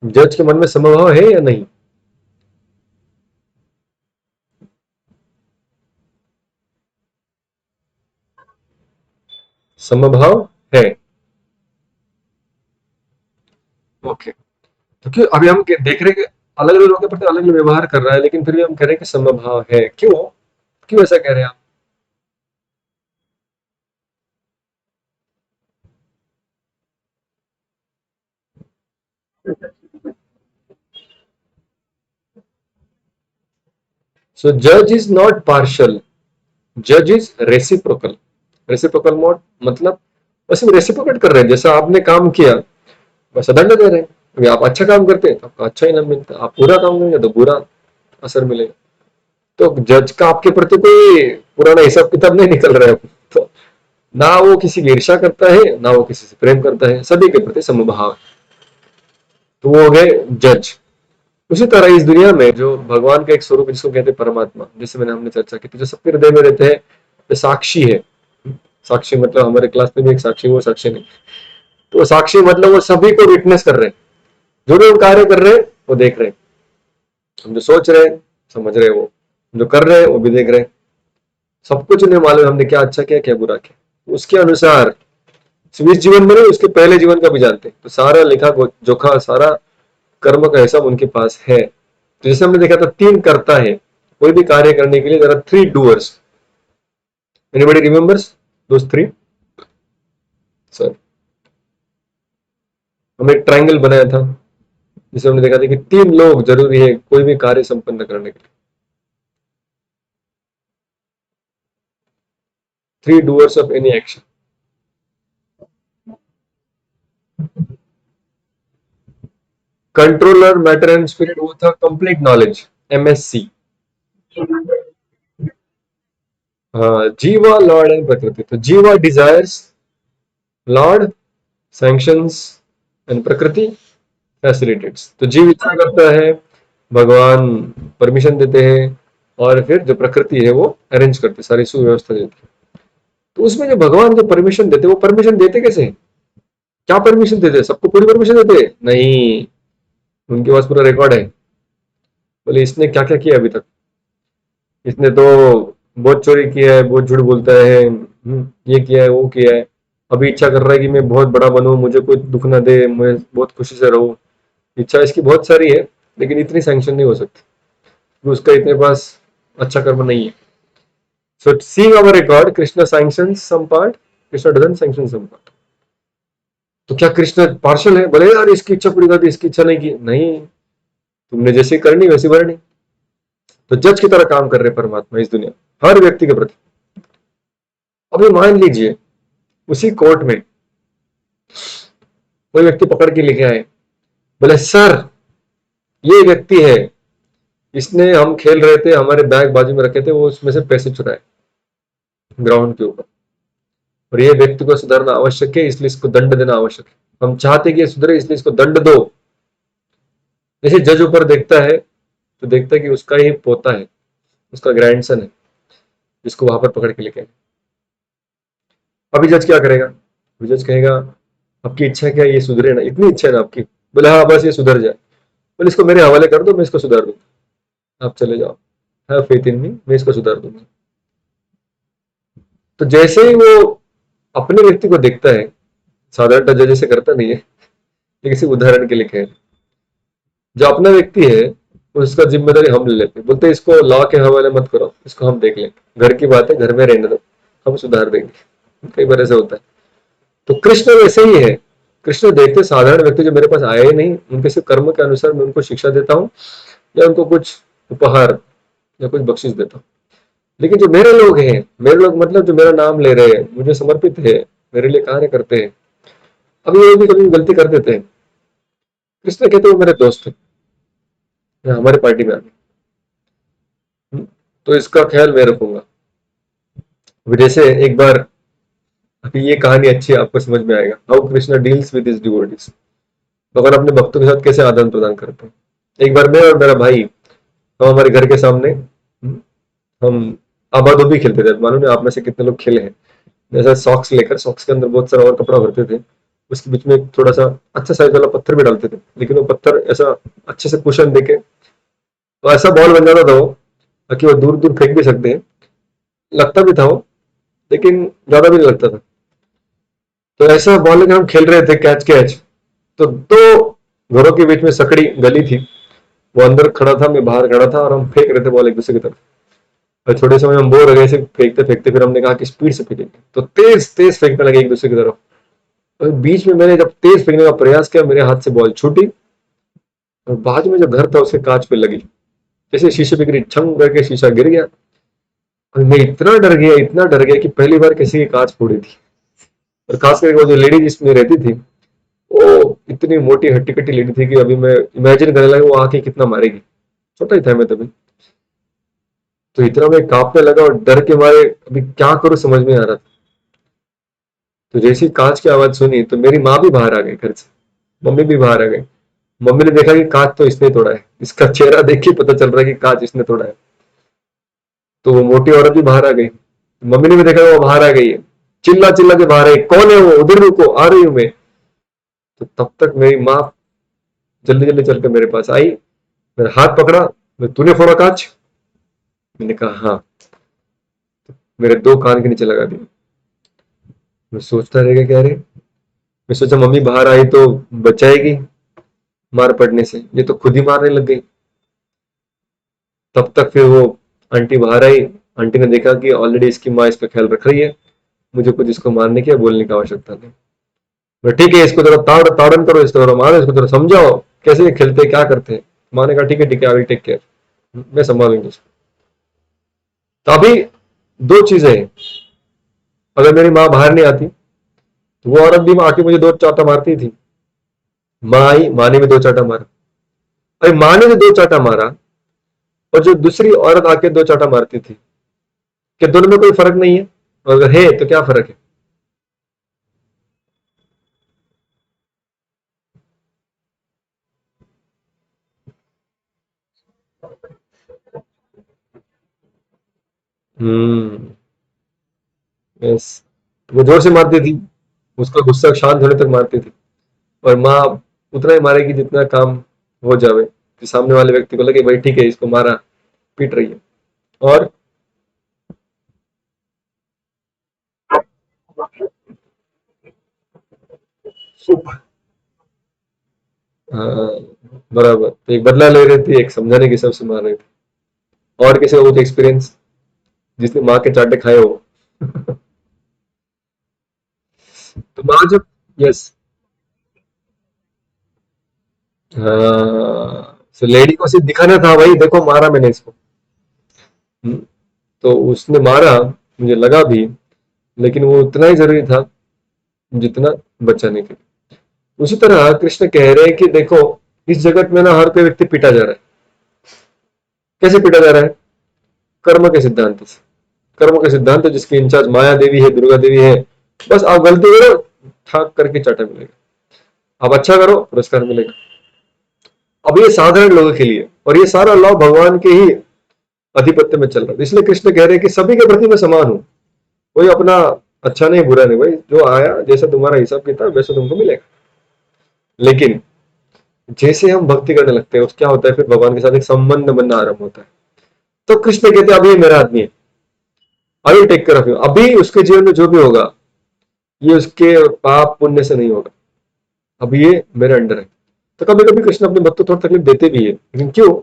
जज के मन में समभाव है या नहीं? समभाव है। ओके। तो क्यों अभी हम देख रहे हैं कि अलग अलग लोगों के प्रति अलग अलग व्यवहार कर रहा है, लेकिन फिर भी हम कह रहे हैं कि समभाव है। क्यों? क्यों ऐसा कह रहे हैं आप? सो जज इज नॉट पार्शल, जज इज रेसिप्रोकल। रेसिप्रोकल मोड मतलब बस हम रेसिप्रोकेट कर रहे हैं, जैसा आपने काम किया वैसा दंड दे रहे हैं। अभी आप अच्छा काम करते हैं तो आपको अच्छा इनाम मिलता है, आप बुरा काम करेंगे तो बुरा असर मिलेगा। तो जज का आपके प्रति कोई पुराना हिसाब किताब नहीं निकल रहा है। तो ना वो किसी की ईर्ष्या करता है, ना वो किसी से प्रेम करता है, सभी के प्रति समभाव है। तो वो हो गए जज। उसी तरह इस दुनिया में जो भगवान का एक स्वरूप है, जिसको कहते हैं परमात्मा, जैसे मैंने हमने चर्चा की थी, जो सबके हृदय में रहते हैं, जो साक्षी है। साक्षी मतलब हमारे क्लास में भी एक साक्षी, वो साक्षी नहीं। तो साक्षी मतलब वो सभी को विटनेस कर रहे हैं, जो भी हम कार्य कर रहे हैं वो देख रहे हैं। हम जो सोच रहे हैं समझ रहे हैं, वो जो कर रहे हैं वो भी देख रहे हैं। सब कुछ उन्हें मालूम है, हमने क्या अच्छा किया, क्या बुरा किया, उसके अनुसार सिर्फ इस जीवन में नहीं, उसके पहले जीवन का भी जानते हैं। तो सारा लेखा जोखा, सारा कर्म का हिसाब उनके पास है। तो जैसे हमने देखा था, तीन करता है कोई भी कार्य करने के लिए, there are three doers. Anybody remembers those three? Sir, हमने एक ट्रायंगल बनाया था, जिसे हमने देखा था कि तीन लोग जरूरी है कोई भी कार्य संपन्न करने के लिए। Three doers of any action. Controller, matter and spirit, वो था कंप्लीट नॉलेज, एमएससी। हाँ, जीवा, लॉर्ड एंड प्रकृति। तो जीवा डिजायर्स, लॉर्ड सैंक्शंस, एंड प्रकृति फैसिलिटेट्स। तो जीव इच्छा करता है, भगवान परमिशन देते हैं, और फिर जो प्रकृति है वो अरेंज करते, सारी सुव्यवस्था देती है। तो उसमें जो भगवान जो परमिशन देते, वो परमिशन देते कैसे? क्या परमिशन देते? सबको पूरी परमिशन देते? नहीं, उनके पास पूरा रिकॉर्ड है। बोले इसने क्या क्या किया अभी तक, इसने तो बहुत चोरी किया है, बहुत झूठ बोलता है, ये किया है, वो किया है। अभी इच्छा कर रहा है कि मैं बहुत बड़ा बनूं, मुझे कोई दुख ना दे, मैं बहुत खुशी से रहूं। इच्छा इसकी बहुत सारी है, लेकिन इतनी सैंक्शन नहीं हो सकती, क्योंकि उसका इतने पास अच्छा कर्म नहीं है। So seeing our record, Krishna sanctions some part, Krishna doesn't sanction some part. तो क्या कृष्ण पार्शल है? बोले यार इसकी इच्छा पूरी कर दी, इसकी इच्छा नहीं की, नहीं, तुमने जैसी करनी वैसी भरनी। तो जज की तरह काम कर रहे परमात्मा इस दुनिया, हर व्यक्ति के प्रति। अभी मान लीजिए उसी कोर्ट में कोई व्यक्ति पकड़ के लेके आए, बोले सर ये व्यक्ति है, इसने, हम खेल रहे थे, हमारे बैग बाजू में रखे थे, वो उसमें से पैसे चुराए ग्राउंड के ऊपर। और ये व्यक्ति को सुधारना आवश्यक है, इसलिए इसको दंड देना आवश्यक है। हम चाहते कि ये सुधरे, इसलिए इसको दंड दो। जैसे जज ऊपर देखता है तो देखता है कि उसका ही पोता है, उसका ग्रैंडसन है, जिसको वहां पर पकड़ के लेके आए। अभी जज क्या करेगा? अभी जज कहेगा आपकी इच्छा क्या है, ये सुधरे ना, इतनी इच्छा है ना आपकी? बोले हाँ बस ये सुधर जाए। बोले इसको मेरे हवाले कर दो, मैं इसको सुधार दूंगा, आप चले जाओ, हैव फेथ इन मी, मैं इसको सुधार दूंगा। तो जैसे ही वो अपने व्यक्ति को देखता है, साधारणतः जज ऐसे करता नहीं है, ये किसी उदाहरण के लिए कह रहे हैं। जो अपना व्यक्ति है उसका जिम्मेदारी हम ले लेते हैं, बोलते हैं इसको लॉ के हवाले मत करो, इसको हम देख लेंगे, घर की बात है, घर में रहने दो, हम सुधार देंगे। कई बार ऐसा होता है। तो कृष्ण वैसे ही है। कृष्ण देखते साधारण व्यक्ति जो मेरे पास आए ही नहीं, उनके सिर्फ कर्म के अनुसार मैं उनको शिक्षा देता हूँ, या उनको कुछ उपहार या कुछ बख्शिश देता हूँ। लेकिन जो मेरे लोग हैं, मेरे लोग मतलब जो मेरा नाम ले रहे हैं, मुझे समर्पित है, मेरे लिए कार्य करते हैं, अभी ये भी कभी गलती कर देते हैं, कृष्ण कहते वो मेरे दोस्त हैं, या हमारे पार्टी में आ गए, तो इसका ख्याल मैं रखूंगा। अभी जैसे एक बार, अभी ये कहानी अच्छी है, आपको समझ में आएगा, how Krishna deals with his devotees. भगवान अपने भक्तों के साथ कैसे आदान प्रदान करते हैं। एक बार मैं और मेरा भाई, हम हमारे घर के सामने, हम आबादोबी खेलते थे, मालूम नहीं आप में से कितने लोग खेले हैं। जैसे सॉक्स लेकर, सॉक्स के अंदर बहुत सारा और कपड़ा भरते थे, उसके बीच में थोड़ा सा अच्छा साइज वाला पत्थर भी डालते थे, लेकिन वो पत्थर ऐसा अच्छे से कुशन देके तो ऐसा बॉल बन जाता था वो, ताकि वो दूर दूर फेंक भी सकते हैं, लगता भी था वो, लेकिन ज्यादा भी नहीं लगता था। तो ऐसा बॉल लेकर हम खेल रहे थे, कैच कैच। तो दो घरों के बीच में सकड़ी गली थी, वो अंदर खड़ा था, मैं बाहर खड़ा था, और हम फेंक रहे थे बॉल एक दूसरे की तरफ। और थोड़े समय हम बोर हो गए, फेंकते फेंकते फिर हमने कहा कि स्पीड से फेंकेंगे, तो तेज तेज फेंकने लगे एक दूसरे की तरफ। और बीच में मैंने जब तेज फेंकने का प्रयास किया, मेरे हाथ से बॉल छूटी, और बाद में जो घर था उसके कांच पे लगी, जैसे शीशे पे गिरी, छंग करके शीशा गिर गया। और मैं इतना डर गया, इतना डर गया कि पहली बार किसी की कांच फोड़ी थी। और खास करके वो जो लेडी जिसमें रहती थी, वो इतनी मोटी हट्टी कट्टी लेडी थी कि अभी मैं इमेजिन करने लगा वो आके कितना मारेगी। छोटा ही था मैं तभी। तो इतना मैं कांपने लगा और डर के मारे अभी क्या करूं समझ में आ रहा था। तो जैसी कांच की आवाज सुनी तो मेरी माँ भी बाहर आ गई घर से, मम्मी भी बाहर आ गई। मम्मी ने देखा कि कांच तो इसने तोड़ा है, इसका चेहरा देख के पता चल रहा है कि कांच इसने तोड़ा है। तो वो मोटी औरत भी बाहर आ गई, मम्मी ने भी देखा वो बाहर आ गई है, चिल्ला चिल्ला के बाहर आई, कौन है वो, उधर रुको, आ रही हूं मैं। तो तब तक मेरी माँ जल्दी जल्दी चल के मेरे पास आई, मेरा हाथ पकड़ा, तूने फोड़ा कांच? मैंने कहा हाँ। मेरे दो कान के नीचे लगा दिया। मैं सोचता रहेगा क्या रे, मैं सोचा मम्मी बाहर आई तो बचाएगी मार पड़ने से, ये तो खुद ही मारने लग गई। तब तक फिर वो आंटी बाहर आई, आंटी ने देखा कि ऑलरेडी इसकी माँ इस पे ख्याल रख रही है, मुझे कुछ इसको मारने की या बोलने की आवश्यकता नहीं। मैं ठीक है, इसको थोड़ा ताड़न करो, इसको थोड़ा मारो, इसको थोड़ा समझाओ कैसे ये खेलते हैं, क्या करते हैं। माँ ने कहा ठीक है आई विल टेक केयर, मैं संभालूंगी इसको। तो अभी दो चीजें हैं, अगर मेरी माँ बाहर नहीं आती तो वो औरत भी आके मुझे दो चाटा मारती थी। माँ आई, माँ ने भी दो चाटा मारा। अरे माँ ने जो दो चाटा मारा और जो दूसरी औरत आके दो चाटा मारती थी, क्या दोनों में कोई फर्क नहीं है? और अगर है तो क्या फर्क है? हम्म। यस। वो जोर से मारती थी, उसका गुस्सा शांत होने तक मारती थी। और माँ उतना ही मारेगी जितना काम हो जावे, कि सामने वाले व्यक्ति को लगे भाई ठीक है इसको मारा, पीट रही है। और हाँ, बराबर, तो एक बदला ले रही थी, एक समझाने की सबसे मार रही थी। और किसी का कुछ एक्सपीरियंस जिसने माँ के चाटे खाए हो? तो माँ जब, यस, हाँ, तो लेडी को सिर्फ दिखाना था भाई, देखो मारा मैंने इसको। हम्म, तो उसने मारा, मुझे लगा भी, लेकिन वो उतना ही जरूरी था जितना बचाने के लिए। उसी तरह कृष्ण कह रहे हैं कि देखो, इस जगत में ना हर कोई व्यक्ति पीटा जा रहा है, कैसे पीटा जा रहा है? कर्म के सिद्धांत से। कर्म के सिद्धांत जिसकी इंचार्ज माया देवी है, दुर्गा देवी है। बस आप गलती करो, ठाक करके चाटा मिलेगा। आप अच्छा करो, पुरस्कार मिलेगा। अब ये साधारण लोगों के लिए, और ये सारा लॉ भगवान के ही आधिपत्य में चल रहा है। इसलिए कृष्ण कह रहे हैं कि सभी के प्रति मैं समान हूं, कोई अपना अच्छा नहीं बुरा नहीं, भाई जो आया जैसा तुम्हारा हिसाब किताब वैसा तुमको मिलेगा। लेकिन जैसे हम भक्ति करने लगते हैं, क्या होता है फिर भगवान के साथ एक संबंध बनना आरंभ होता है। तो कृष्ण कहते हैं अभी ये मेरा आदमी है, I will take care of you. अभी उसके जीवन में जो भी होगा ये उसके पाप पुण्य से नहीं होगा, अभी ये मेरे अंडर है। तो कभी कभी कृष्ण अपने भक्त को थोड़ी तकलीफ देते भी है, लेकिन क्यों?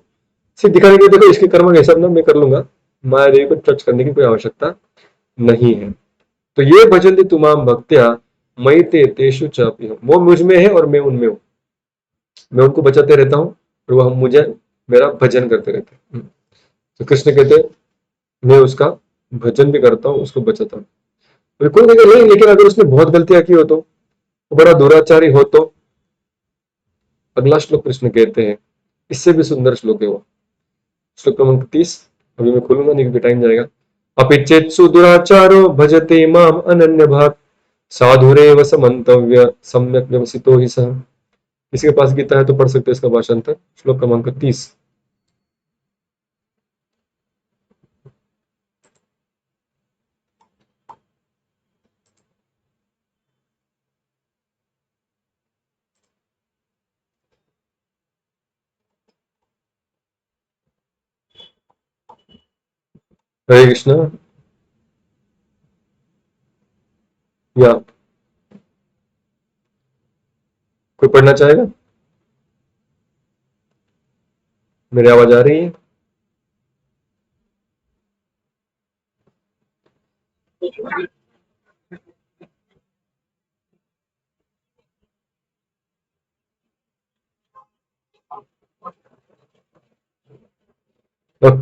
सिर्फ दिखाने के लिए देखो इसके कर्म का हिसाब ना मैं कर लूंगा, माया देवी को टच करने की कोई आवश्यकता नहीं है। तो ये भजन तुमाम भक्त्या मई ते तेषु चापि हूं, वो मुझ में है और मैं उनमें हूं। मैं उनको बचाते रहता हूँ और वो हम मुझे मेरा भजन करते रहते हैं। तो कृष्ण कहते हैं मैं उसका भजन भी करता हूँ, उसको बचाता हूँ। बिल्कुल नहीं, लेकिन अगर उसने बहुत गलतियां की हो तो, बड़ा दुराचारी हो तो। अगला श्लोक कृष्ण कहते हैं, इससे भी सुंदर श्लोक है वो, श्लोक क्रमांक 30। अभी मैं खोलूंगा नहीं क्योंकि टाइम जाएगा। अपि चेत्सु दुराचारो भजते माम अनन्य भाग साधुरेव समन्तव्य सम्यक व्यवसितो ही सह। किसी के पास गीता है तो पढ़ सकते हैं इसका भाषांतर, श्लोक क्रमांक 30। हरे कृष्णा। या कोई पढ़ना चाहेगा? मेरी आवाज आ रही है?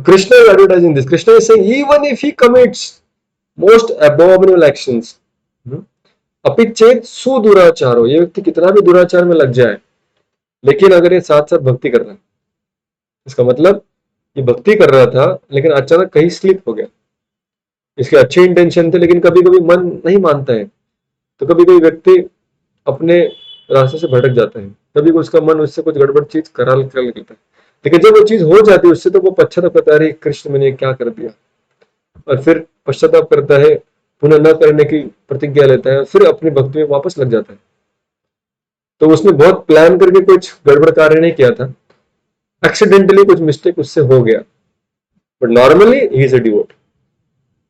Krishna is advertising this. Krishna is saying even if he commits most abominable actions, अपिचेत सुदुराचारो, ये व्यक्ति कितना भी दुराचार में लग जाए, लेकिन अगर ये साथ साथ भक्ति कर रहा है, इसका मतलब ये भक्ति कर रहा था लेकिन अचानक कहीं स्लिप हो गया। इसके अच्छे इंटेंशन थे लेकिन कभी कभी मन नहीं मानता है, तो कभी कभी व्यक्ति अपने रास्ते से भटक जाता है, कभी उसका मन उससे कुछ गड़बड़ चीज करा निकलता है। लेकिन जब वो चीज हो जाती है उससे तो वो पश्चाताप करता है, अरे कृष्ण मैंने क्या कर दिया, और फिर पश्चाताप करता है, पुनः न करने की प्रतिज्ञा लेता है, फिर अपनी भक्ति में वापस लग जाता है। तो उसने बहुत प्लान करके कुछ गड़बड़ कार्य नहीं किया था, एक्सीडेंटली कुछ मिस्टेक उससे हो गया, but normally he is a devote.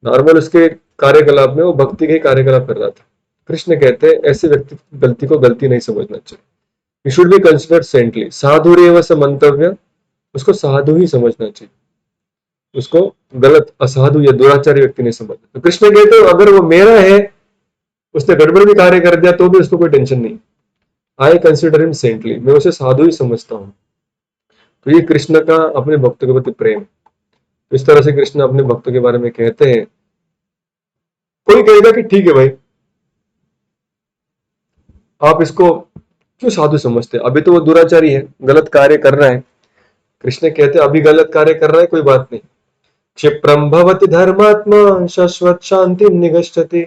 Normal उसके कार्यकलाप में वो भक्ति के कार्यकलाप कर रहा था। कृष्ण कहते हैं ऐसे व्यक्ति गलती को गलती नहीं समझना चाहिए, you should be considered saintly. साधु रेव स मंतव्य, उसको साधु ही समझना चाहिए, उसको गलत असाधु या दुराचारी व्यक्ति नहीं समझना। तो कृष्ण कहते हैं अगर वो मेरा है, उसने गड़बड़ भी कार्य कर दिया तो भी उसको कोई टेंशन नहीं, आई कंसिडर हिम सेंटली, मैं उसे साधु ही समझता हूँ। तो ये कृष्ण का अपने भक्तों के प्रति प्रेम। इस तरह से कृष्ण अपने भक्तों के बारे में कहते हैं। कोई कहेगा कि ठीक है भाई, आप इसको क्यों साधु समझते हैं, अभी तो वो दुराचारी है, गलत कार्य कर रहा है। कृष्ण कहते हैं अभी गलत कार्य कर रहा है, कोई बात नहीं। क्षिप्रम भवति धर्मात्मा शाश्वत शांति निगच्छति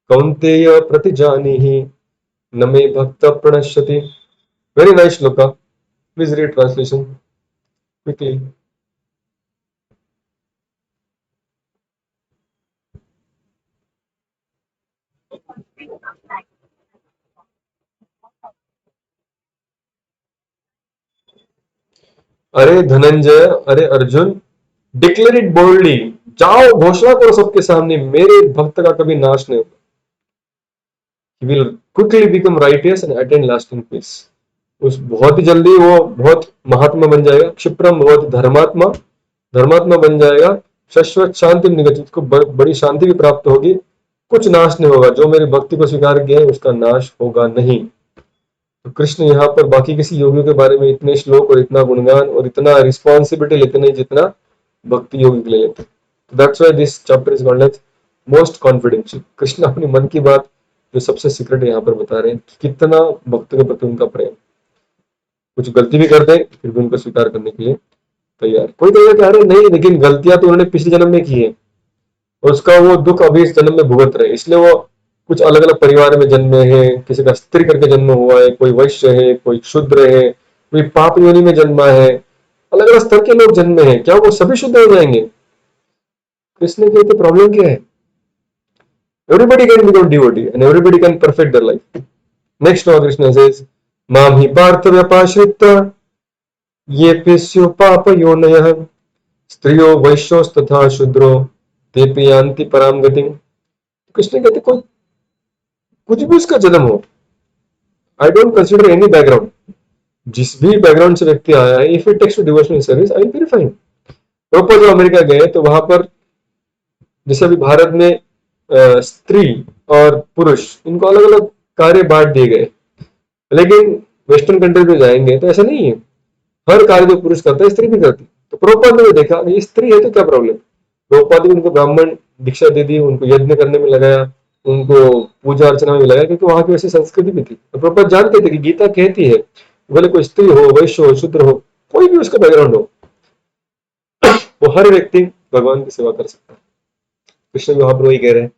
कौन्तेय प्रतिजानीहि न मे भक्त प्रणश्यति। Very nice shloka, please read translation quickly. अरे धनंजय, अरे अर्जुन, डिक्लेयर इट बोल्डली, जाओ घोषणा करो सबके सामने, मेरे भक्त का कभी नाश नहीं होगा। He will quickly become righteous and attain lasting peace. उस बहुत ही जल्दी वो बहुत महात्मा बन जाएगा। क्षिप्रम बहुत धर्मात्मा, धर्मात्मा बन जाएगा। शाश्वत शांति निगच्छति, को बड़ी शांति भी प्राप्त होगी, कुछ नाश नहीं होगा। जो मेरी भक्ति को स्वीकार किया है उसका नाश होगा नहीं। तो कृष्ण यहाँ पर बाकी किसी योगियों के बारे में इतने श्लोक और इतना गुणगान और इतना रिस्पॉन्सिबिलिटी लेते नहीं जितना भक्ति योगी के लिए लेते। That's why this chapter is called as most confidential. Krishna अपनी मन की बात जो सबसे सीक्रेट यहाँ पर बता रहे हैं कि कितना भक्त के प्रति उनका प्रेम। कुछ गलती भी कर दे फिर भी उनको स्वीकार करने के लिए तैयार। कोई कहेगा कि अरे नहीं, लेकिन गलतियां तो उन्होंने पिछले जन्म में की है और उसका वो दुख अभी इस जन्म में भुगत रहे हैं। इसलिए वो कुछ अलग अलग परिवार में जन्मे हैं, किसी का स्त्री करके जन्म हुआ है, कोई वैश्य है, कोई शूद्र है, कोई पाप योनि में जन्मा है। अलग अलग स्तर के लोग जन्मे हैं, क्या वो सभी शुद्ध हो जाएंगे? कृष्ण कहते प्रॉब्लम क्या है? Everybody can become devotee and everybody can perfect their life. Next और कृष्ण सेज माम ही पार्थ व्यपाश्रित्य ये पेस्यो पाप योनयः स्त्रियो वैश्योस्तथा शूद्रो तेपि यान्ति पराम गतिम। कृष्ण कहते कोई कुछ भी उसका जन्म हो, I don't consider any background, जिस भी बैकग्राउंड से व्यक्ति आया है, if it takes to devotional service I very fine. Proper जो अमेरिका गए तो वहां पर जैसे अभी भारत में स्त्री और पुरुष इनको अलग अलग कार्य बांट दिए गए, लेकिन वेस्टर्न कंट्री में जाएंगे तो ऐसा नहीं है। हर कार्य जो पुरुष करता है स्त्री भी करती है। तो प्रभुपाद ने देखा ये स्त्री है तो क्या प्रॉब्लम। प्रभुपाद ने उनको ब्राह्मण दीक्षा दे दी, उनको यज्ञ करने में लगाया, उनको पूजा अर्चना में लगाया, क्योंकि वहां की वैसी संस्कृति भी थी। तो प्रभुपाद जानते थे कि गीता कहती है भले कोई स्त्री हो, वैश्य हो, शूद्र हो, कोई भी उसका बैकग्राउंड हो, वो हर व्यक्ति भगवान की सेवा कर सकता है। कृष्ण भी वहां पर वही कह रहे हैं,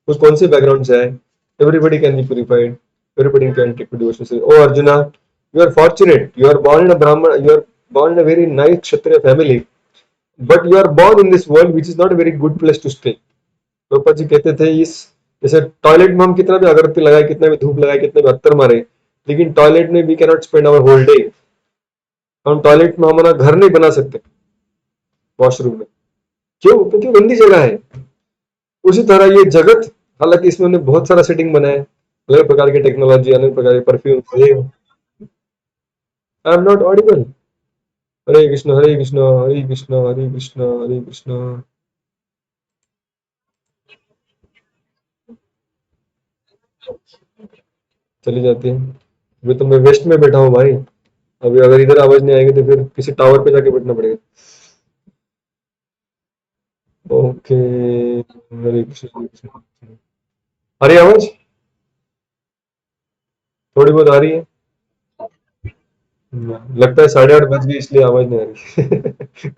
कुछ कौन से बैकग्राउंड से आए, everybody can be purified, everybody can take devotion. O Arjuna, you are fortunate, you are born in a brahman, you are born in a very nice kshatriya family, but you are born in this world which is not a very good place to stay। Prabhupada ji कहते थे इस जैसे toilet में हम कितना भी अगरबत्ती लगाए, कितना भी धूप लगाए, कितने भी अत्तर मारे, लेकिन टॉयलेट में we can not spend our whole day. हम टॉयलेट में हमारा घर नहीं बना सकते वॉशरूम में, क्यों? क्योंकि गंदी जगह है। उसी तरह ये जगत, हालांकि इसमें उन्होंने बहुत सारा सेटिंग बनाया, अलग प्रकार की टेक्नोलॉजी, अलग प्रकार के perfume. I am not audible. Hare Krishna Hare Krishna Hare Krishna Hare Krishna Hare Krishna. चली जाती है। अभी तो मैं वेस्ट में बैठा हूँ भाई, अभी अगर इधर आवाज नहीं आएगी तो फिर किसी टावर पे जाके बैठना पड़ेगा। ओके, हरे कृष्ण हरे कृष्ण। आ रही है आवाज? थोड़ी बहुत आ रही है। लगता है 8:30 बज गई इसलिए आवाज नहीं आ रही।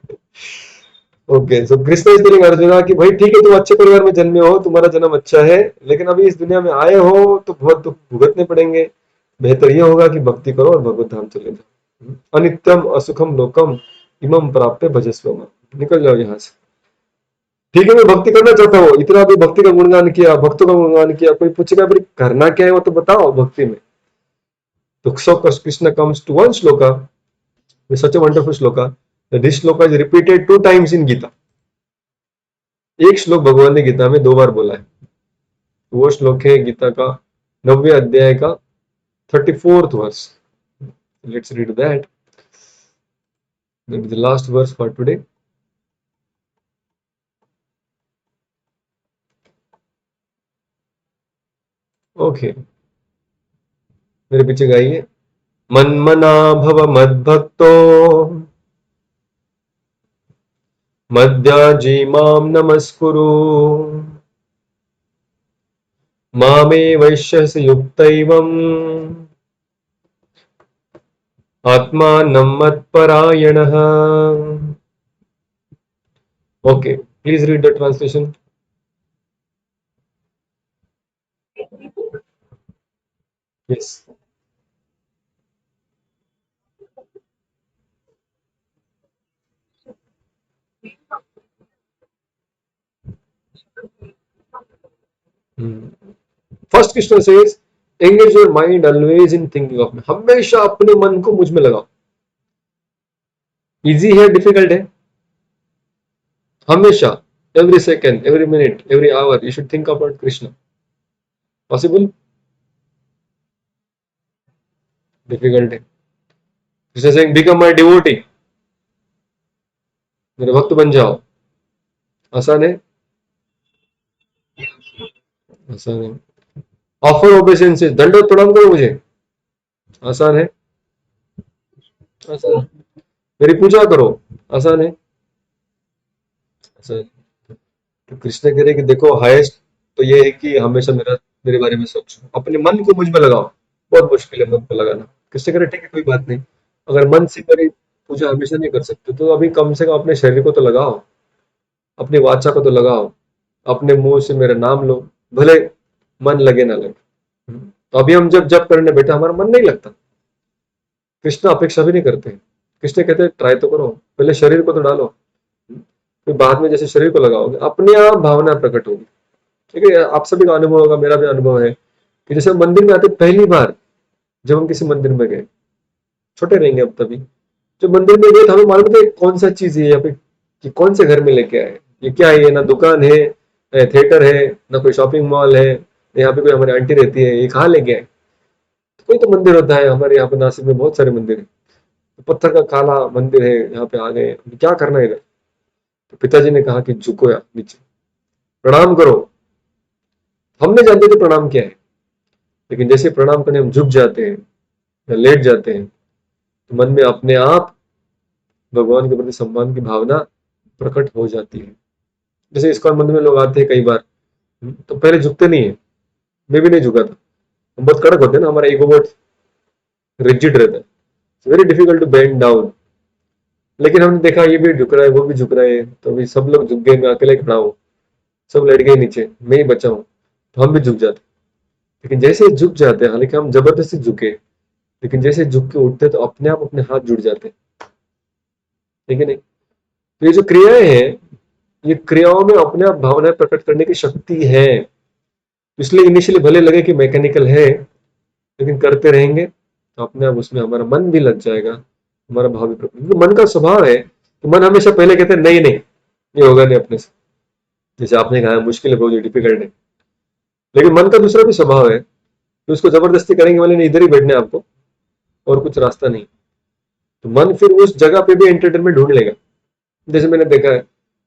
Okay, so Krishna is telling arjuna कि भाई ठीक है, तुम अच्छे परिवार में जन्मे हो, तुम्हारा जन्म अच्छा है, लेकिन अभी इस दुनिया में आए हो तो बहुत दुख भुगतने पड़ेंगे। बेहतर यह होगा कि भक्ति करो और भगवत धाम चले जाओ। अनित्यम असुखम लोकम इमं प्राप्य भजस्व मां। निकल जाओ यहाँ से। ठीक है, मैं भक्ति करना चाहता हूँ, इतना भी भक्ति का गुणगान किया, भक्तों का गुणगान किया, कोई पूछेगा भाई करना क्या है वो तो बताओ भक्ति में। तो so Krishna comes to one shloka with such a wonderful shloka that this shloka is repeated 2 times in Gita। एक श्लोक भगवान ने गीता में 2 बार बोला है। वो श्लोक है गीता का 9वें अध्याय का 34th verse. Let's read that, that is the last verse for today. Okay, मेरे पीछे गाइए। मन्मना भव मद्भक्तो मद्याजी माम नमस्कुरु मामे वैश्यसि युक्तैवम् आत्मानं मत्परायणः। Okay, please read the translation. Yes. First Krishna says engage your mind always in thinking of me. हमेशा अपने मन को मुझ में लगाओ। इजी है डिफिकल्ट है? हमेशा, every second, every minute, every hour you should think about Krishna. Possible? Difficult है। Krishna saying become my devotee, मेरे भक्त बन जाओ। आसान है? आसान है। ऑफर ओबेसेंसेस, दंडवत प्रणाम करो मुझे। आसान है? आसान है। मेरी पूजा करो। आसान है? आसान है। तो कृष्ण कह रहे कि देखो हाईएस्ट तो ये है कि हमेशा मेरे बारे में सोचो, अपने मन को मुझ में लगाओ। बहुत मुश्किल है मन को लगाना। कृष्ण कह रहे ठीक है कोई बात नहीं, अगर मन से मेरी पूजा हमेशा नहीं कर सकते, तो अभी कम से कम अपने शरीर को तो लगाओ, अपनी वाचा को तो लगाओ, अपने मुंह से मेरा नाम लो, भले मन लगे ना लगे। तो अभी हम जब जब करने बैठे हमारा मन नहीं लगता। कृष्ण अपेक्षा भी नहीं करते। कृष्ण कहते हैं ट्राई तो करो, पहले शरीर को तो डालो, फिर बाद में जैसे शरीर को लगाओगे अपने आप भावना प्रकट होगी। ठीक है, आप सभी का अनुभव होगा, मेरा भी अनुभव है कि जैसे हम मंदिर में आते पहली बार, जब हम किसी मंदिर में गए, छोटे रहेंगे अब तभी, जब मंदिर में गए तो हमें मालूम था कौन सा चीज है यहाँ पे, कि कौन से घर में लेके आए, ये क्या है, ये ना दुकान है, थिएटर है, ना कोई शॉपिंग मॉल है, यहाँ पे कोई हमारी आंटी रहती है, ये कहाँ लेके आए। तो कोई तो मंदिर होता है, हमारे यहाँ पे नासिक में बहुत सारे मंदिर है, तो पत्थर का काला मंदिर है, यहाँ पे आ गए, क्या करना है इधर। तो पिताजी ने कहा कि झुको यार नीचे, प्रणाम करो। हम नहीं जानते थे प्रणाम क्या है, लेकिन जैसे प्रणाम करने हम झुक जाते हैं या लेट जाते हैं, तो मन में अपने आप भगवान के प्रति सम्मान की भावना प्रकट हो जाती है। जैसे इस्कॉन मंदिर में लोग आते हैं कई बार, तो पहले झुकते नहीं है, मैं भी नहीं झुका था, हम बहुत कड़क होते हैं ना, हमारा ईगो बहुत रिजिड रहता है, very difficult to bend down. लेकिन हमने देखा ये भी झुक रहा है, वो भी झुक रहा है, तो अभी सब लोग झुक गए, मैं अकेले खड़ा हूँ, सब लेट गए नीचे, मैं ही बचा हूँ, तो हम भी झुक जाते। लेकिन जैसे ही झुक जाते हैं, हालांकि हम जबरदस्ती झुके, लेकिन जैसे झुक के उठते तो अपने आप अपने हाथ जुड़ जाते हैं। ठीक है नहीं, तो ये जो क्रियाएं हैं, ये क्रियाओं में अपने आप भावनाएं प्रकट करने की शक्ति है। इसलिए इनिशियली भले लगे कि मैकेनिकल है, लेकिन करते रहेंगे तो अपने आप उसमें हमारा मन भी लग जाएगा, हमारा भाव भी प्रकट, क्योंकि मन का स्वभाव है कि मन हमेशा पहले कहते हैं नहीं नहीं, ये होगा नहीं अपने से। जैसे आपने कहा मुश्किल है, बहुत डिफिकल्ट है, लेकिन मन का दूसरा भी स्वभाव है कि उसको जबरदस्ती करेंगे वाले नहीं, इधर ही बैठने आपको, और कुछ रास्ता नहीं। तो मन फिर उस जगह पे भी एंटरटेनमेंट ढूंढ लेगा। जैसे मैंने देखा है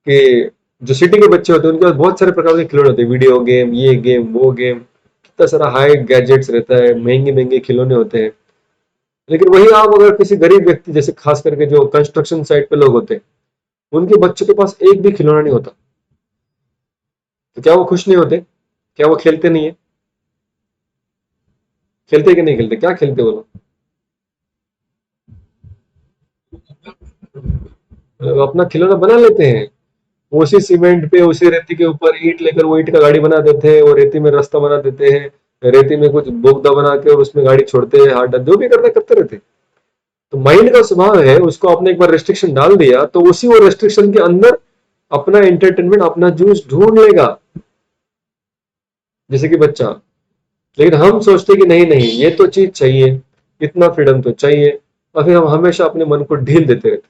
कि जो सिटी के बच्चे होते हैं उनके पास बहुत सारे प्रकार के खिलौने होते हैं, वीडियो गेम, ये गेम, वो गेम, कितना सारा हाई गैजेट्स रहता है, महंगे महंगे खिलौने होते हैं। लेकिन वही आप अगर किसी गरीब व्यक्ति, जैसे खास करके जो कंस्ट्रक्शन साइट पे लोग होते हैं, उनके बच्चों के पास एक भी खिलौना नहीं होता, तो क्या वो खुश नहीं होते? क्या वो खेलते नहीं है? खेलते कि नहीं खेलते? क्या खेलते वो लोग? अपना खिलौना बना लेते हैं, उसी सीमेंट पे, उसी रेती के ऊपर ईंट लेकर वो ईंट का गाड़ी बना देते हैं, और रेती में रास्ता बना देते हैं, रेती में कुछ बोगदा बना के और उसमें गाड़ी छोड़ते हैं, हाथ डाल, जो भी करते करते रहते हैं। तो माइंड का स्वभाव है, उसको आपने एक बार रेस्ट्रिक्शन डाल दिया तो उसी वो रेस्ट्रिक्शन के अंदर अपना एंटरटेनमेंट, अपना जूस ढूंढ लेगा, जैसे कि बच्चा। लेकिन हम सोचते कि नहीं नहीं, ये तो चीज चाहिए, इतना फ्रीडम तो चाहिए, और फिर हम हमेशा अपने मन को ढील देते रहते।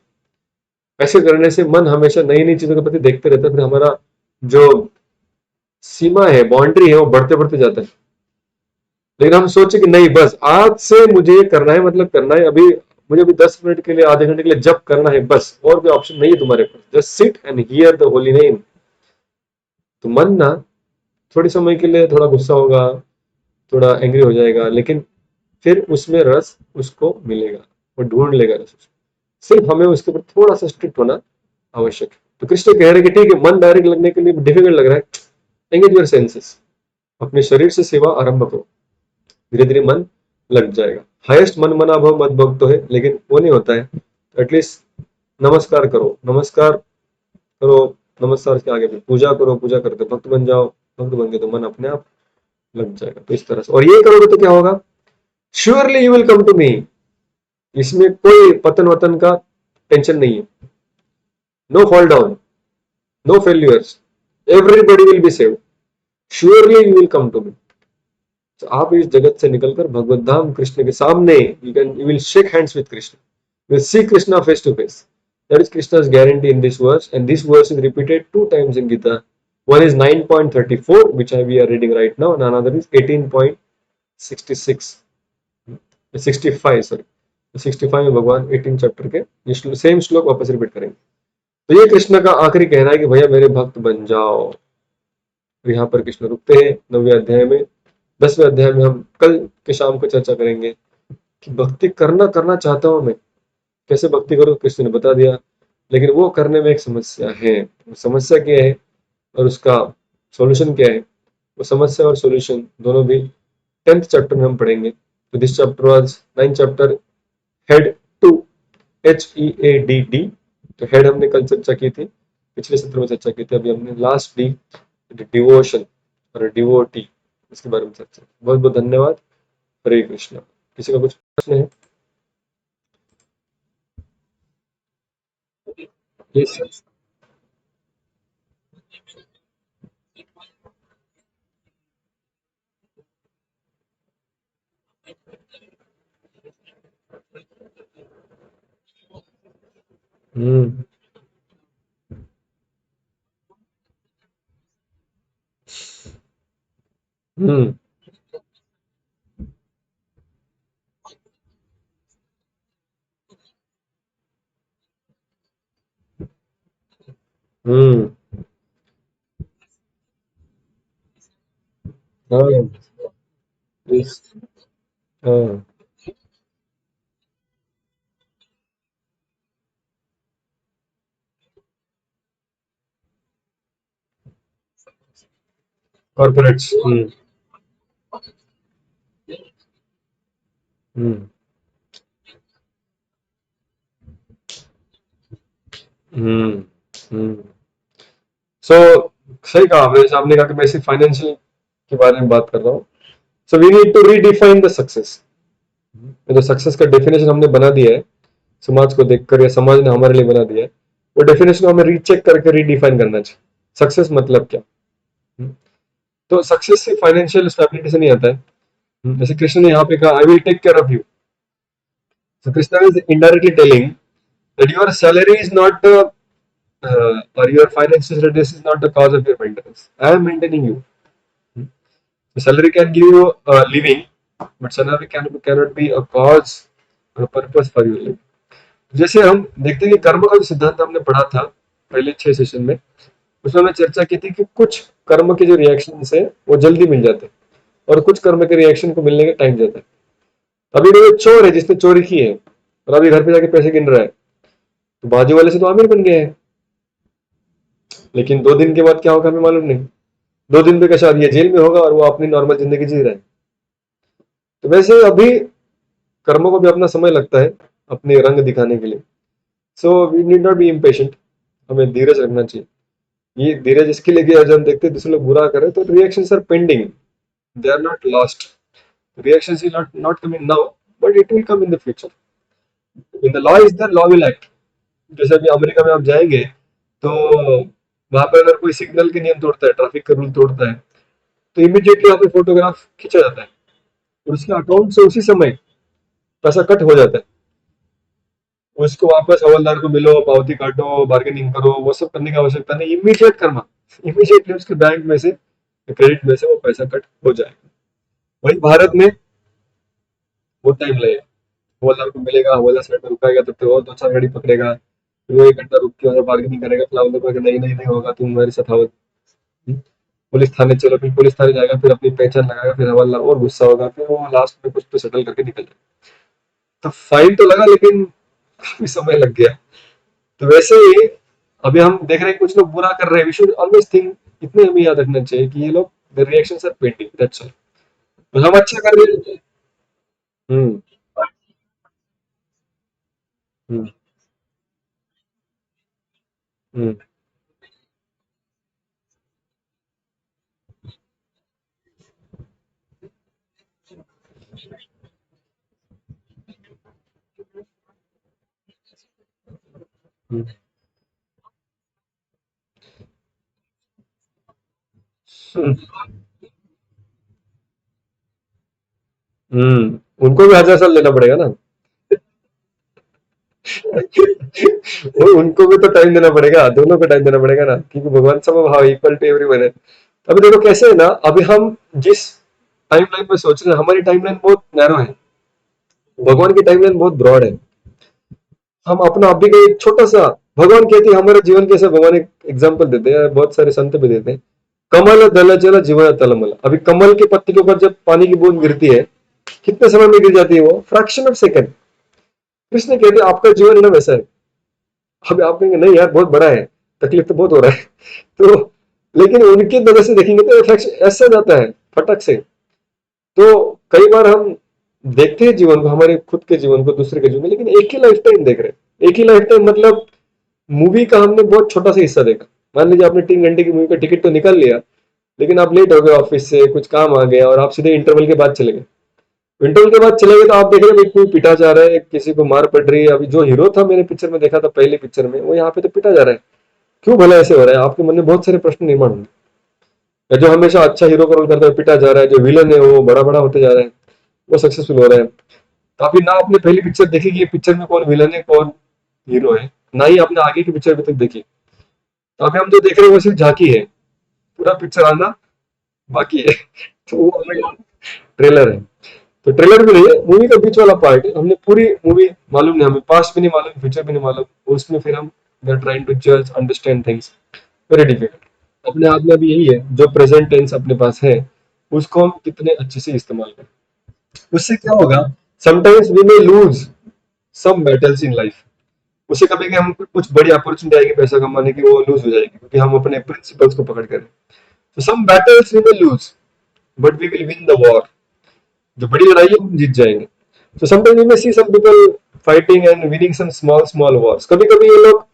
ऐसे करने से मन हमेशा नई नई चीजों के प्रति देखते रहता है, फिर हमारा जो सीमा है, बाउंड्री है, वो बढ़ते बढ़ते जाता है। लेकिन हम सोचे कि नहीं, बस आज से मुझे ये करना है, मतलब करना है, अभी मुझे अभी 10 मिनट के लिए, आधे घंटे के लिए जब करना है, बस और कोई ऑप्शन नहीं है तुम्हारे पास, just sit and hear the holy name. तो मन ना थोड़े समय के लिए थोड़ा गुस्सा होगा, थोड़ा एंग्री हो जाएगा, लेकिन फिर उसमें रस उसको मिलेगा, वो ढूंढ लेगा रस उसको। सिर्फ हमें उसके ऊपर थोड़ा सा स्ट्रिक्ट होना आवश्यक है। तो कृष्ण कह रहे हैं कि ठीक है, मन डायरेक्ट लगने के लिए डिफिकल्ट लग रहा है, एंगेज योर सेंसेस, अपने शरीर से सेवा आरंभ करो, धीरे धीरे मन लग जाएगा। हाईएस्ट मन मना भव मत भक्त तो है, लेकिन वो नहीं होता है, तो एटलीस्ट नमस्कार करो, नमस्कार करो, नमस्कार के आगे फिर पूजा करो, पूजा करके भक्त बन जाओ, भक्त बन गए तो मन अपने आप लग जाएगा। तो इस तरह से, और ये करोगे तो क्या होगा? Surely you will come to me. इसमें कोई पतन वतन का टेंशन नहीं है, no fall down, no failures, everybody will be saved, surely you will come to me. तो आप इस जगत से निकलकर भगवत धाम कृष्ण के सामने, you will shake hands with Krishna, you will see Krishna face to face. That is Krishna's guarantee in this verse, and this verse is repeated 2 times in Gita. One is 9.34, which we are reading right now, and another is 18.66, 65, sorry, 65 में भगवान 18 chapter के ये same श्लोक वापस repeat करेंगे। तो ये कृष्ण का आखिरी कहना है कि भैया मेरे भक्त बन जाओ। तो यहाँ पर कृष्ण रुकते हैं 9वें अध्याय में। 10वें अध्याय में हम कल के शाम को चर्चा करेंगे कि भक्ति करना चाहता हूं मैं, कैसे भक्ति करूं, कृष्ण ने बता दिया, लेकिन वो करने में एक समस्या है। वो समस्या क्या है और उसका सॉल्यूशन क्या है, वो समस्या और सॉल्यूशन दोनों भी 10th चैप्टर में हम पढ़ेंगे। तो this chapter was 9th chapter, head 2, HEADD। तो हेड हमने कल चर्चा की थी, पिछले सत्र में चर्चा की थी। अभी हमने लास्ट डी, डिवोशन और डिवोटी, इसके बारे में चर्चा। बहुत बहुत धन्यवाद। हरे कृष्णा। किसी का कुछ प्रश्न है? Yes sir. Hmm. Hmm. Hmm. हाँ। यस। हाँ। कॉर्पोरेट्स। हम्म। हम्म। हम्म। हम्म। सो सही कहा आपने। जैसे आपने कहा कि मैं सिर्फ फाइनेंशियल के बारे में बात कर रहा हूँ। So we need to redefine the success. जो सक्सेस का डेफिनेशन हमने बना दिया है, समाज को देखकर या समाज ने हमारे लिए बना दिया है, वो डेफिनेशन को हमें रीचेक करके रीडिफाइन करना चाहिए। सक्सेस मतलब क्या? हम्म। तो सक्सेस सिर्फ फाइनेंशियल स्टेबिलिटी से नहीं आता है। जैसे कृष्ण ने यहाँ पे कहा, I will take care of you. So Krishna is indirectly telling that your salary is not or your financial status is not the cause of your maintenance. I am maintaining you. The salary can give you a living, but salary cannot be a cause or a purpose for your living. जैसे हम देखते हैं कि कर्म का जो सिद्धांत हमने पढ़ा था पहले 6 सेशन में, उसमें हमने चर्चा की थी कि कुछ कर्म के जो रिएक्शन है वो जल्दी मिल जाते हैं, और कुछ कर्म के रिएक्शन को मिलने का टाइम जाता है। अभी जो चोर है जिसने चोरी की है और अभी घर पे जाके पैसे गिन रहा है, तो बाजू वाले से तो आमिर बन गया है, लेकिन 2 दिन के बाद क्या होगा हमें मालूम नहीं। 2 दिन पे कैसा ये जेल में होगा और वो अपनी नॉर्मल जिंदगी जी रहा है। तो वैसे अभी कर्मों को भी अपना समय लगता है अपने रंग दिखाने के लिए। So we need not be impatient. हमें धीरज रखना चाहिए। ये धीरज इसके लिए कि जब हम देखते हैं दूसरे लोग बुरा करे तो reactions are pending, they are not lost. Reactions will not come in now, but it will come in the future. In the law is the law will act. जैसे अभी अमेरिका में आप जाएंगे तो वहां पर अगर कोई सिग्नल के नियम तोड़ता है, ट्रैफिक का रूल तोड़ता है, तो इमीडिएटली आपको फोटोग्राफ खींचा जाता है और उसके अकाउंट से उसी समय पैसा कट हो जाता है। उसको वापस हवलदार को मिलो, पावती काटो, बार्गेनिंग करो, वो सब करने की आवश्यकता नहीं। इमीडिएट करना, इमीडिएटली उसके बैंक में से, क्रेडिट में से वो पैसा कट हो जाएगा। वही भारत में वो टाइम लगेगा। हवलदार को मिलेगा, हवलदार साइड में रुकाएगा, तब तक और 2-4 गाड़ी पकड़ेगा, फिर वो 1 घंटा रुक के बार्गेनिंग करेगा, फिर हवलदार को नहीं नहीं नहीं होगा, तुम हमारे साथ आओ। पुलिस थाने चलो, फिर पुलिस थाने जाएगा, फिर अपनी पहचान लगाएगा, फिर हवलदार और गुस्सा होगा, फिर वो लास्ट में कुछ तो सेटल करके निकल जाएगा। तो फाइन तो लगा, लेकिन काफी समय लग गया। तो वैसे ही अभी हम देख रहे हैं कुछ लोग बुरा कर रहे हैं। वी शुड ऑलवेज थिंक, इतने हमें याद रखना चाहिए कि ये लोग the reactions are pending, that's all. तो हम अच्छा कर रहे हैं। हम्म। हम्म। हम्म। हम्म। उनको भी 1000 साल लेना पड़ेगा ना। उनको भी तो टाइम देना पड़ेगा, दोनों को टाइम देना पड़ेगा ना, क्योंकि भगवान सब भाव इक्वल टू एवरीवन है। अभी देखो कैसे है ना, अभी हम जिस टाइमलाइन में सोच रहे हैं, हमारी टाइमलाइन बहुत नैरो है, भगवान की टाइमलाइन बहुत ब्रॉड है। हम अपना अभी का एक छोटा सा, भगवान कहते हैं हमारे जीवन कैसे, भगवान एक एग्जाम्पल देते हैं, बहुत सारे संत भी देते हैं। कमल दल चला जीवन तलमल। अभी कमल के पत्ते के ऊपर जब पानी की बूंद गिरती है, कितने समय में गिर जाती है? वो फ्रैक्शन ऑफ सेकंड। कृष्ण कहते हैं आपका जीवन है ना वैसा है। अब आप कहेंगे नहीं यार बहुत बड़ा है, तकलीफ तो बहुत हो रहा है। तो लेकिन उनकी नजर से देखेंगे तो फ्रैक्शन ऐसा जाता है फटक से। तो कई बार हम देखते हैं जीवन को, हमारे खुद के जीवन को, दूसरे के जीवन को, लेकिन एक ही लाइफ टाइम देख रहे हैं, एक ही लाइफ टाइम मतलब मूवी का हमने बहुत छोटा सा हिस्सा देखा। मान लीजिए आपने 3 घंटे की मूवी का टिकट तो निकाल लिया, लेकिन आप लेट हो गए ऑफिस से, कुछ काम आ गया और आप सीधे इंटरवल के बाद चले गए। इंटरवल के बाद चले गए तो आप देख रहे हैं भाई कोई पिटा जा रहा है, किसी को मार पड़ रही है। अभी जो हीरो था मैंने पिक्चर में देखा था, पहली पिक्चर में, वो यहाँ पे तो पिटा जा रहा है। क्यों भला ऐसे हो रहा है? आपके मन में बहुत सारे प्रश्न निर्माण होंगे। या जो हमेशा अच्छा हीरो का रोल करता है पिटा जा रहा है, जो विलन है वो बड़ा बड़ा होते जा रहा है, वो सक्सेसफुल हो रहा है। तो अभी ना आपने पहली पिक्चर देखी कि ये पिक्चर में कौन विलन है कौन हीरो है, ना ही आपने आगे की पिक्चर अभी तक देखी। तो अभी हम जो देख रहे हैं वो सिर्फ झांकी है, पूरा पिक्चर आना बाकी है। तो वो हमें ट्रेलर है। तो ट्रेलर भी नहीं है, मूवी का बीच वाला पार्ट है। हमने पूरी मूवी मालूम नहीं, हमें पास्ट भी नहीं मालूम, फ्यूचर भी नहीं मालूम, उसमें फिर हम वी आर ट्राइंग टू जज अंडरस्टैंड थिंग्स। Very difficult. अपने आप में अभी यही है, जो प्रेजेंट टेंस अपने पास है उसको हम कितने अच्छे से इस्तेमाल करें। उससे क्या होगा, sometimes we may lose some battles in life. उससे कभी कभी हमको कुछ बड़ी अपॉर्चुनिटी आएगी पैसा कमाने की, वो लूज हो जाएगी क्योंकि हम अपने प्रिंसिपल्स को पकड़ कर। तो some battles we may lose but we will win the war. जो बड़ी लड़ाई है हम जीत जाएंगे। So sometimes we may see some people fighting and winning some small wars. कभी कभी ये लोग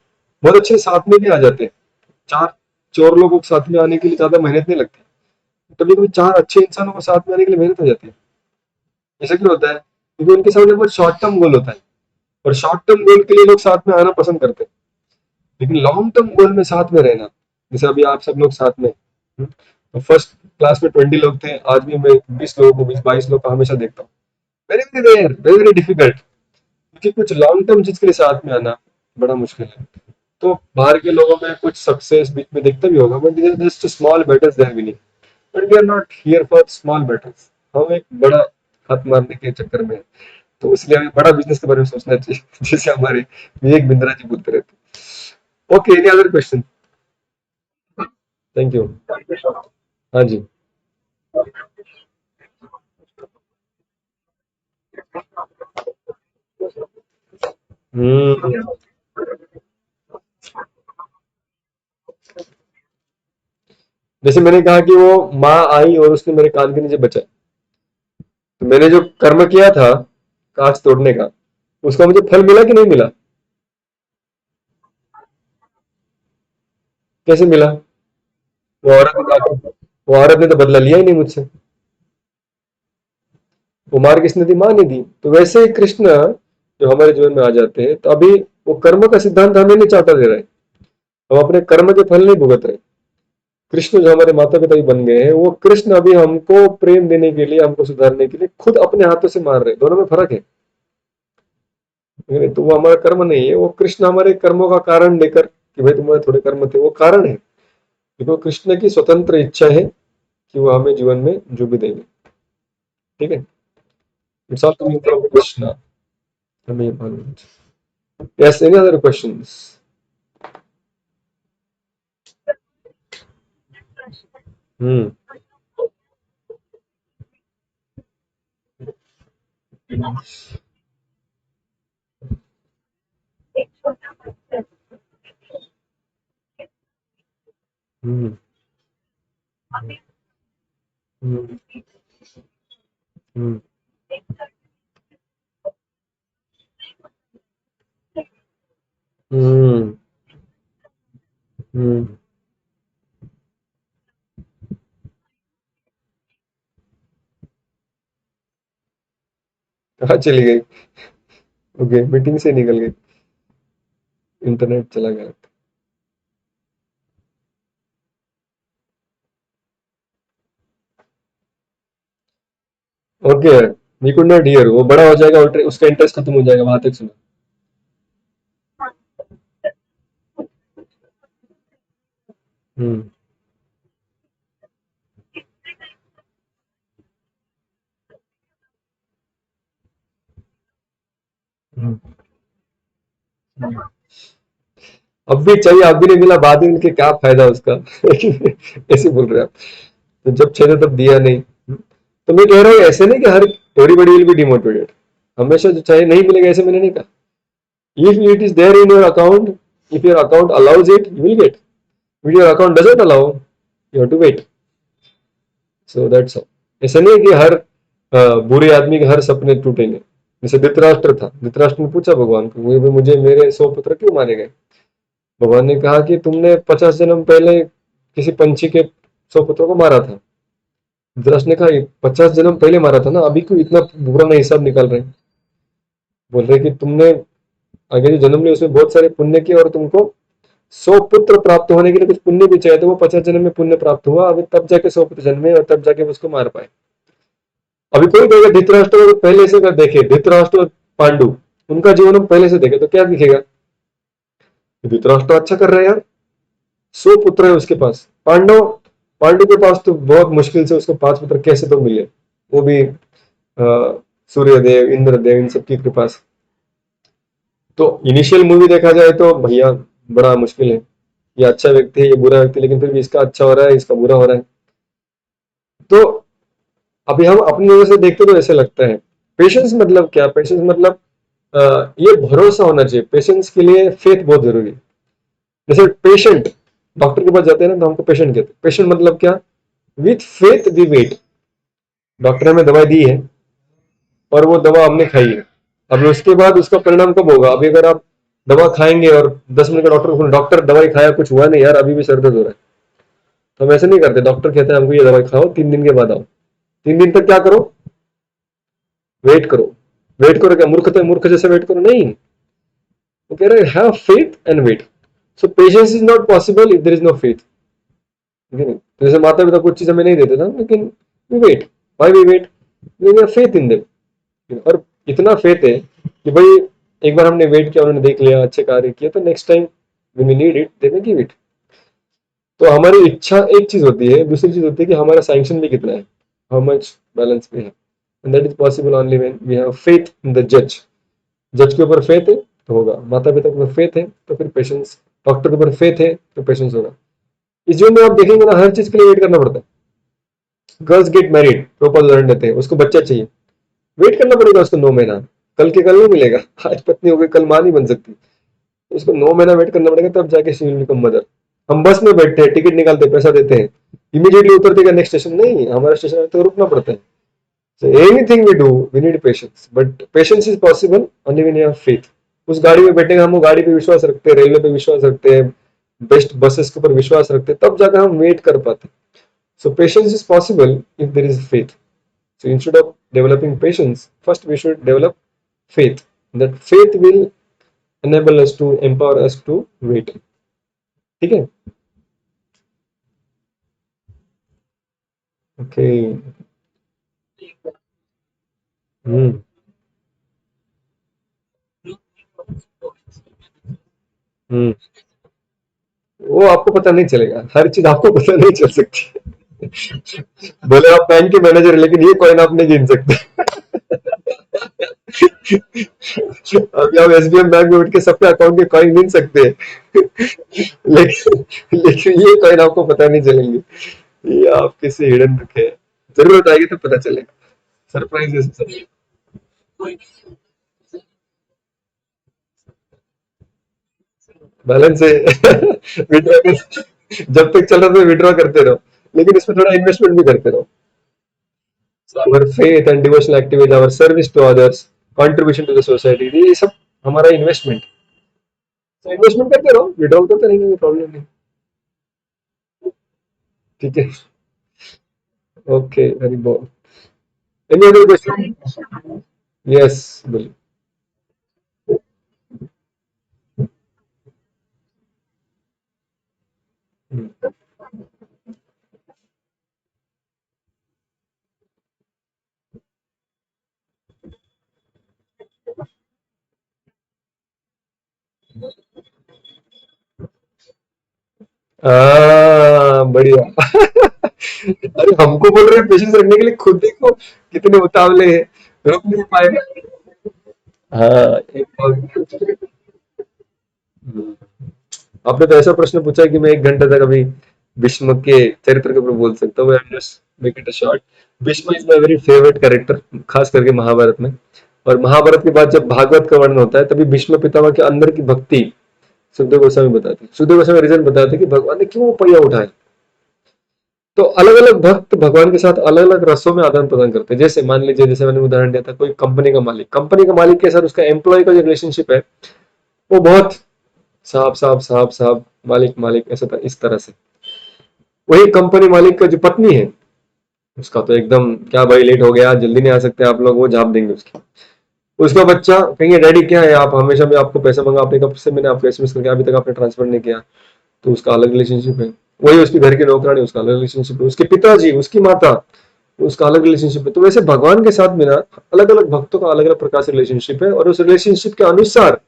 बहुत अच्छे साथ में भी आ जाते हैं। चार चोर लोगों को साथ में आने के लिए ज्यादा मेहनत नहीं लगती। कभी कभी चार अच्छे इंसानों को साथ में आने के लिए मेहनत हो जाती है। ऐसा क्यों होता है? क्योंकि उनके सामने बहुत शॉर्ट टर्म गोल होता है, और शॉर्ट टर्म गोल के लिए लोग साथ में आना पसंद करते हैं। लेकिन लॉन्ग टर्म गोल में साथ में रहना, जैसे अभी आप सब लोग साथ में, तो फर्स्ट क्लास में 20 लोग थे, आज भी मैं 20 लोगों को, 22 लोग को हमेशा देखता हूँ। Very very rare, very very difficult. क्योंकि कुछ लॉन्ग टर्म चीज के लिए साथ में आना बड़ा मुश्किल है। तो बाहर के लोगों में कुछ सक्सेस बीच में दिखता भी होगा, but just small battles they are winning. But we are not here for small battles, हम एक बड़ा हाथ मारने के चक्कर में हैं। तो इसलिए हमें बड़ा बिजनेस के बारे में सोचना चाहिए, जैसे हमारे विवेक बिंद्रा जी बोलते रहते। Okay, any other question? Thank you. हाँ जी। हम्म। जैसे मैंने कहा कि वो माँ आई और उसने मेरे कान के नीचे बचा, तो मैंने जो कर्म किया था कांच तोड़ने का, उसका मुझे फल मिला कि नहीं मिला? कैसे मिला? वो औरत ने वो औरत ने तो बदला लिया ही नहीं मुझसे। वो मार किसने दी? माँ ने दी। तो वैसे ही कृष्ण जो हमारे जीवन में आ जाते हैं, तो अभी वो कर्म का सिद्धांत हमें नहीं चाटा दे रहे हैं, हम अपने कर्म के फल नहीं भुगत रहे। कृष्ण जो हमारे माता पिता भी बन गए हैं, वो कृष्ण अभी हमको प्रेम देने के लिए, हमको सुधारने के लिए खुद अपने हाथों से मार रहे हैं। दोनों में फर्क है। तो वो हमारा कर्म नहीं है, वो कृष्ण हमारे कर्मों का कारण लेकर कि भाई तुम्हारे थोड़े कर्म थे, वो कारण है। देखो, कृष्ण की स्वतंत्र इच्छा है कि वो हमें जीवन में जो भी देंगे। ठीक है। It's all coming from Krishna, हमें ये मालूम है। Yes, any other questions? Hmm. Hmm. Hmm. Hmm. Hmm. Hmm. कहाँ चली गई? ओके, मीटिंग से निकल गई, इंटरनेट चला गया। Okay, we could not hear. वो बड़ा हो जाएगा और उसका इंटरेस्ट खत्म हो जाएगा, वहां तक सुना। हम्म। हम्म। अब भी चाहिए, अब भी नहीं मिला, बाद में मिलके क्या फायदा उसका? ऐसे बोल रहे हैं आप। तो जब चाहिए तब दिया नहीं। तो मैं कह रहा हूँ ऐसे नहीं कि हर एवरीबॉडी विल बी डिमोटिवेटेड। हमेशा जो चाहिए नहीं मिलेगा ऐसे मैंने नहीं कहा। If it is there in your account, if your account allows it, you will get. If your account doesn't allow, you have to wait. So that's all. ऐसा नहीं है कि हर बुरे आदमी के हर सपने टूटेंगे। जैसे धृतराष्ट्र था, धृतराष्ट्र ने पूछा भगवान को, मुझे मेरे 100 पुत्र क्यों मारे गए? भगवान ने कहा कि तुमने 50 जन्म पहले किसी पंछी के 100 पुत्रों को मारा था। धृतराष्ट्र ने कहा, 50 जन्म पहले मारा था ना, अभी क्यों इतना बुरा ना हिसाब निकाल रहे हैं? बोल रहे कि तुमने आगे जो जन्म लिया उसमें बहुत सारे पुण्य किए और तुमको 100 पुत्र प्राप्त होने के लिए कुछ पुण्य भी चाहिए, तो वो 50 जन्म में पुण्य प्राप्त हुआ, अभी तब जाके 100 पुत्र जन्मे और तब जाके वो उसको मार पाए। अभी कोई कहेगा धृतराष्ट्र को पहले से अगर देखे, धृतराष्ट्र और पांडु, उनका जीवन हम पहले से देखे तो क्या दिखेगा? धृतराष्ट्र अच्छा कर रहा है यार, 100 पुत्र है उसके पास। पांडु के पास तो बहुत मुश्किल से उसको 5 पुत्र कैसे तो मिले, वो भी सूर्यदेव, इंद्रदेव, इन सबकी कृपा से। तो इनिशियल मूवी देखा जाए तो भैया बड़ा मुश्किल है, ये अच्छा व्यक्ति है, ये बुरा व्यक्ति, लेकिन फिर भी इसका अच्छा हो रहा है, इसका बुरा हो रहा है। तो अभी हम अपनी नजर से देखते तो ऐसे लगता है। पेशेंस मतलब क्या? पेशेंस मतलब ये भरोसा होना चाहिए। पेशेंस के लिए फेथ बहुत जरूरी है। जैसे पेशेंट डॉक्टर के पास जाते हैं ना, तो हमको पेशेंट कहते हैं। पेशेंट मतलब क्या? With faith we wait. Doctor ने हमें दवाई दी है और वो दवा हमने खाई है, अब उसके बाद उसका परिणाम कब होगा? अभी अगर आप दवा खाएंगे और 10 मिनट का डॉक्टर दवाई खाया, कुछ हुआ नहीं यार, अभी भी सर दर्द हो रहा है, तो हम ऐसे नहीं करते। डॉक्टर कहता है हमको ये दवाई खाओ, 3 दिन के बाद आओ। 3 दिन तक क्या करो? वेट करो। वेट करो क्या? मूर्ख जैसे वेट करो? नहीं, वो कह रहे हैं have faith and wait. So patience is not possible if there is no faith. ठीक है नहीं? तो जैसे माता पिता कुछ चीज हमें नहीं देते ना, लेकिन we wait. Why we wait? We have faith in them. और इतना फेथ है कि भाई एक बार हमने वेट किया, उन्होंने देख लिया, अच्छे कार्य किया, तो next time when we need it they will give it. तो हमारी इच्छा एक चीज होती है, दूसरी चीज होती है कि हमारा सैंक्शन भी कितना है, how much balance we have, and that is possible only when we have faith in the जज। जज के ऊपर फेथ है तो होगा, माता पिता के ऊपर फेथ है तो फिर पेशेंस, डॉक्टर के ऊपर फेथ है तो पेशेंस होगा। इस जीवन में आप देखेंगे ना, हर चीज के लिए वेट करना पड़ता है। गर्ल्स गेट मैरिड, प्रपोज उदाहरण देते हैं, उसको बच्चा चाहिए, वेट करना पड़ेगा उसको 9 महीना। कल के कल नहीं मिलेगा, आज पत्नी हो गई कल मां नहीं बन सकती, उसको 9 महीना वेट करना पड़ेगा, तब जाके शी विल बिकम मदर। हम बस में बैठते हैं, टिकट निकालते हैं, पैसा देते हैं, इमीडिएटली उतरते हैं नेक्स्ट स्टेशन? नहीं, हमारा स्टेशन तो रुकना पड़ता है। So anything we do, we need patience. But patience is possible only when you have faith. उस गाड़ी में बैठेंगे, हम वो गाड़ी पे विश्वास रखते हैं, रेलवे पे विश्वास रखते हैं, बेस्ट बसेस के ऊपर विश्वास रखते हैं, तब जाकर हम वेट कर पाते हैं। So patience is possible if there is faith. So instead of developing patience, first we should develop faith. That faith will enable us to empower us to wait. ठीक है? ओके। हम्म। हम्म। वो आपको पता नहीं चलेगा, हर चीज आपको पता नहीं चल सकती। बोले आप बैंक के मैनेजर हैं, लेकिन ये कॉइन आप नहीं गिन सकते। अभी आप एसबीएम बैंक में उठ के सबके अकाउंट के कॉइन गिन सकते हैं, लेकिन लेकिन ये कॉइन आपको पता नहीं चलेंगे, ये आप किसी हिडन रखे हैं। जरूरत आएगी तो पता चलेगा। सरप्राइज है सब। बैलेंस है। विड्रॉ जब तक चल रहा है विड्रॉ करते रहो, लेकिन इसमें थोड़ा इन्वेस्टमेंट भी करते रहो। So our faith and devotional activity, our service to others, contribution to the society, ये सब हमारा इन्वेस्टमेंट। तो इन्वेस्टमेंट करते रहो, विड्रॉल करते रहेंगे, कोई प्रॉब्लम नहीं। ठीक है। ओके, हरी बोल। Any other question? यस, बोलिए। बढ़िया। अरे हमको बोल रहे हैं पेशेंस रखने के लिए, खुद देखो कितने उतावले हैं, रुक नहीं पाए। हाँ, एक और। आपने तो ऐसा प्रश्न पूछा है कि मैं 1 घंटे तक अभी भीष्म के चरित्र के ऊपर बोल सकता हूँ। Just make it a short. Bhishma is my very favourite character, खास करके महाभारत में। और महाभारत के बाद जब भागवत का वर्णन होता है, तभी भीष्म पितामह के अंदर की भक्ति सुखदेव गोस्वामी बताते हैं। सुखदेव गोस्वामी रीजन बताते हैं कि भगवान ने क्यों वो पहिया उठाया। तो अलग अलग भक्त भगवान के साथ अलग अलग रसों में आदान प्रदान करते हैं। जैसे मान लीजिए, जैसे मैंने उदाहरण दिया था, कोई कंपनी का मालिक के साथ उसका एम्प्लॉय का जो रिलेशनशिप है वो बहुत साहब साहब साहब साहब, मालिक मालिक, ऐसा इस तरह से। वही कंपनी मालिक का जो पत्नी है, उसका तो एकदम, क्या भाई लेट हो गया, जल्दी नहीं आ सकते आप लोग, वो झाप देंगे उसकी। उसका बच्चा कहेंगे डैडी क्या है आप हमेशा, मैं आपको पैसा मंगा, आपने कब से मैंने आपको एसएमएस करके अभी तक आपने ट्रांसफर नहीं किया। तो उसका अलग रिलेशनशिप है। वही उसकी घर की नौकरानी, उसका अलग रिलेशनशिप है। उसके पिताजी, उसकी माता, उसका अलग रिलेशनशिप है। तो वैसे भगवान के साथ में ना अलग अलग भक्तों का अलग अलग प्रकार से रिलेशनशिप है, और उस रिलेशनशिप के अनुसार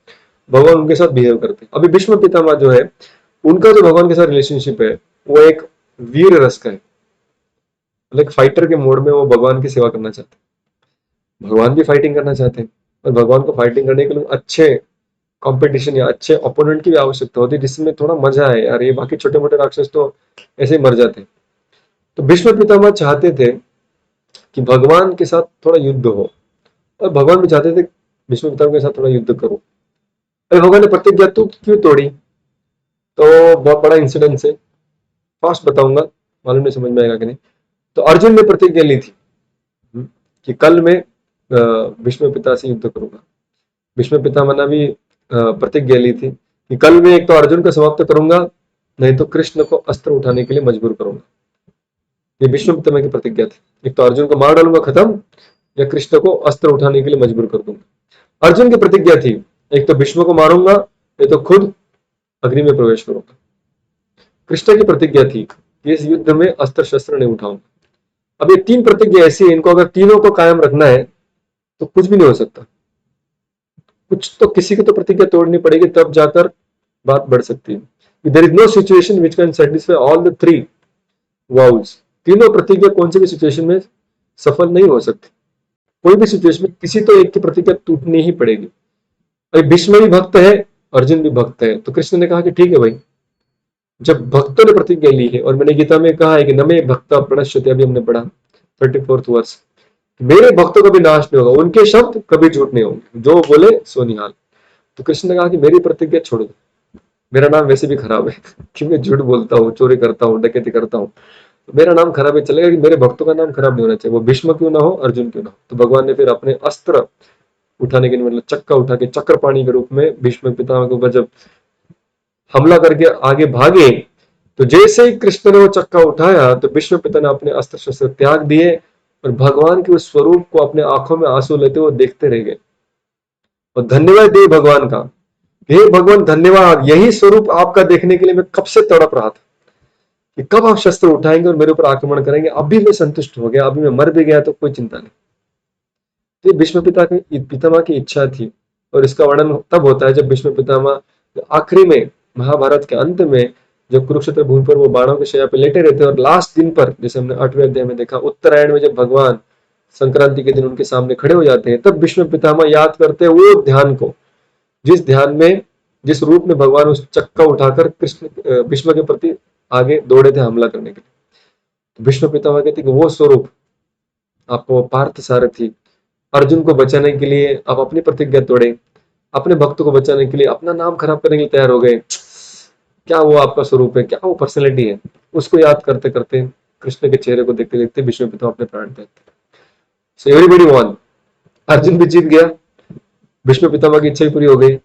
भगवान उनके साथ बिहेव करते हैं। अभी भीष्म पितामह जो है, उनका जो भगवान के साथ रिलेशनशिप है वो एक वीर रस का है। लाइक फाइटर के मोड में वो भगवान की सेवा करना चाहते हैं। भगवान भी फाइटिंग करना चाहते हैं, और भगवान को फाइटिंग करने के लिए अच्छे कंपटीशन या अच्छे ओपोनेंट की भी आवश्यकता होती है, जिसमें थोड़ा मजा है यार। ये बाकी छोटे मोटे राक्षस तो ऐसे ही मर जाते हैं। तो भीष्म पितामह चाहते थे कि भगवान के साथ थोड़ा युद्ध हो, और भगवान भी चाहते थे भीष्म पितामह के साथ थोड़ा युद्ध करो। अरे भगवान ने प्रतिज्ञा तो क्यों तोड़ी? तो बहुत बड़ा इंसिडेंस है, फास्ट बताऊंगा, मालूम नहीं समझ में आएगा कि नहीं। तो अर्जुन ने प्रतिज्ञा ली थी कि कल मैं भीष्म पिता से युद्ध करूंगा। भीष्म पितामह ने भी प्रतिज्ञा ली थी कि कल मैं एक तो अर्जुन को समाप्त करूंगा, नहीं तो कृष्ण को अस्त्र उठाने के लिए मजबूर करूंगा। ये भीष्म पितामह की प्रतिज्ञा थी, एक तो अर्जुन को मार डालूंगा खत्म, या कृष्ण को अस्त्र उठाने के लिए मजबूर कर दूंगा। अर्जुन की प्रतिज्ञा थी, एक तो भीष्म को मारूंगा, नहीं तो खुद अग्नि में प्रवेश करूंगा। कृष्ण की प्रतिज्ञा थी कि इस युद्ध में अस्त्र शस्त्र नहीं उठाऊंगा। अब ये तीन प्रतिज्ञा ऐसी है, इनको अगर तीनों को कायम रखना है तो कुछ भी नहीं हो सकता। कुछ तो किसी की तो प्रतिज्ञा तोड़नी पड़ेगी, तब जाकर बात बढ़ सकती है। There is no situation which can satisfy all the three vows. तीनों प्रतिज्ञा कौन से भी सिचुएशन में सफल नहीं हो सकती। कोई भी सिचुएशन में किसी तो एक की प्रतिज्ञा टूटनी ही पड़ेगी। अभी भीष्म भी भक्त है, अर्जुन भी भक्त है, तो कृष्ण ने कहा कि ठीक है भाई, जब भक्तों ने प्रतिज्ञा ली है, और मैंने गीता में कहा है कि नमे भक्ता प्रणश्यते, अभी हमने पढ़ा 34th वर्ष, मेरे भक्तों का भी नाश नहीं होगा, उनके शब्द कभी झूठ नहीं होंगे, जो बोले सो निहाल। तो कृष्ण ने कहा कि मेरी प्रतिज्ञा छोड़ दो, मेरा नाम वैसे भी खराब है कि मैं झूठ बोलता हूँ, चोरी करता हूँ, डकैती करता हूँ, तो मेरा नाम खराब है, चलेगा कि मेरे भक्तों का नाम खराब नहीं होना चाहिए, वो भीष्म क्यों ना हो, अर्जुन क्यों ना हो। तो भगवान ने फिर अपने अस्त्र उठाने के लिए, मतलब चक्का उठा के चक्रपाणी के रूप में भीष्म पितामह के ऊपर जब हमला करके आगे भागे, तो जैसे ही कृष्ण ने वो चक्का उठाया तो भीष्म पिता ने अपने अस्त्र शस्त्र त्याग दिए, और भगवान के उस स्वरूप को अपने आंखों में आंसू लेते हुए देखते रह गए, और धन्यवाद दिए भगवान का, हे भगवान धन्यवाद, यही स्वरूप आपका देखने के लिए मैं कब से तड़प रहा था कि कब आप शस्त्र उठाएंगे और मेरे ऊपर आक्रमण करेंगे। अभी मैं संतुष्ट हो गया, अभी मैं मर भी गया तो कोई चिंता नहीं। तो ये भीष्म पितामह की इच्छा थी, और इसका वर्णन तब होता है जब भीष्म पितामह आखिरी में, महाभारत के अंत में, जब कुरुक्षेत्र भूमि पर वो बाणों की शैया पे लेटे रहते हैं, और लास्ट दिन पर, जैसे हमने 8वें अध्याय में देखा, उत्तरायण में जब भगवान संक्रांति के दिन उनके सामने खड़े हो जाते हैं, तब भीष्म पितामह याद करते हैं वो ध्यान को, जिस ध्यान में, जिस रूप में भगवान उस चक्का उठाकर कृष्ण भीष्म के प्रति आगे दौड़े थे हमला करने के लिए। तो भीष्म पितामह कहते कि वो स्वरूप आपको पार्थ सारथी, अर्जुन को बचाने के लिए आप अपनी प्रतिज्ञा तोड़े, अपने भक्तों को बचाने के लिए अपना नाम खराब करने के लिए तैयार हो गए, क्या वो आपका स्वरूप है, क्या वो पर्सनैलिटी है। उसको याद करते करते, कृष्ण के चेहरे को देखते देखते भीष्म पितामह अपने प्राण त्यागते। सो एवरीबॉडी वॉन, अर्जुन भी जीत गया, भीष्म पितामह की इच्छा भी पूरी हो गई,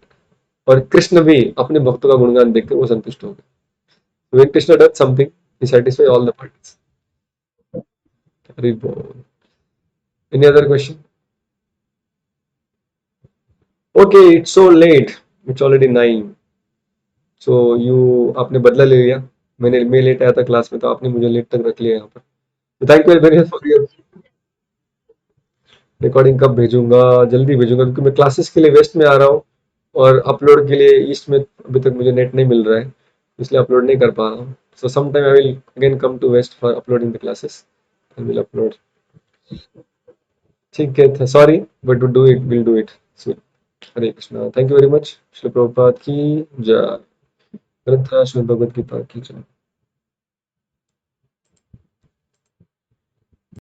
और कृष्ण भी अपने भक्तों का गुणगान देखकर वो संतुष्ट हो गए। When Krishna does something, he satisfies all the parties. Hari bol. Any other question? Okay, it's so late. It's already 9. So you आपने बदला ले लिया। मैं लेट आया था क्लास में, तो आपने मुझे लेट तक रख लिया यहाँ पर। तो thank you very much for your recording. कब भेजूंगा? जल्दी भेजूंगा, क्योंकि मैं क्लासेस के लिए वेस्ट में आ रहा हूँ, और अपलोड के लिए ईस्ट में अभी तक मुझे नेट नहीं मिल रहा है, इसलिए अपलोड नहीं कर पा रहा हूँ। So sometime I will again come to west for uploading the classes and will upload. ठीक है, sorry but to do it, will do it soon. Hare Krishna, thank you very much. Shri Prabhupada की जय। ग्रंथ श्रीमद् भगवद गीता की जय।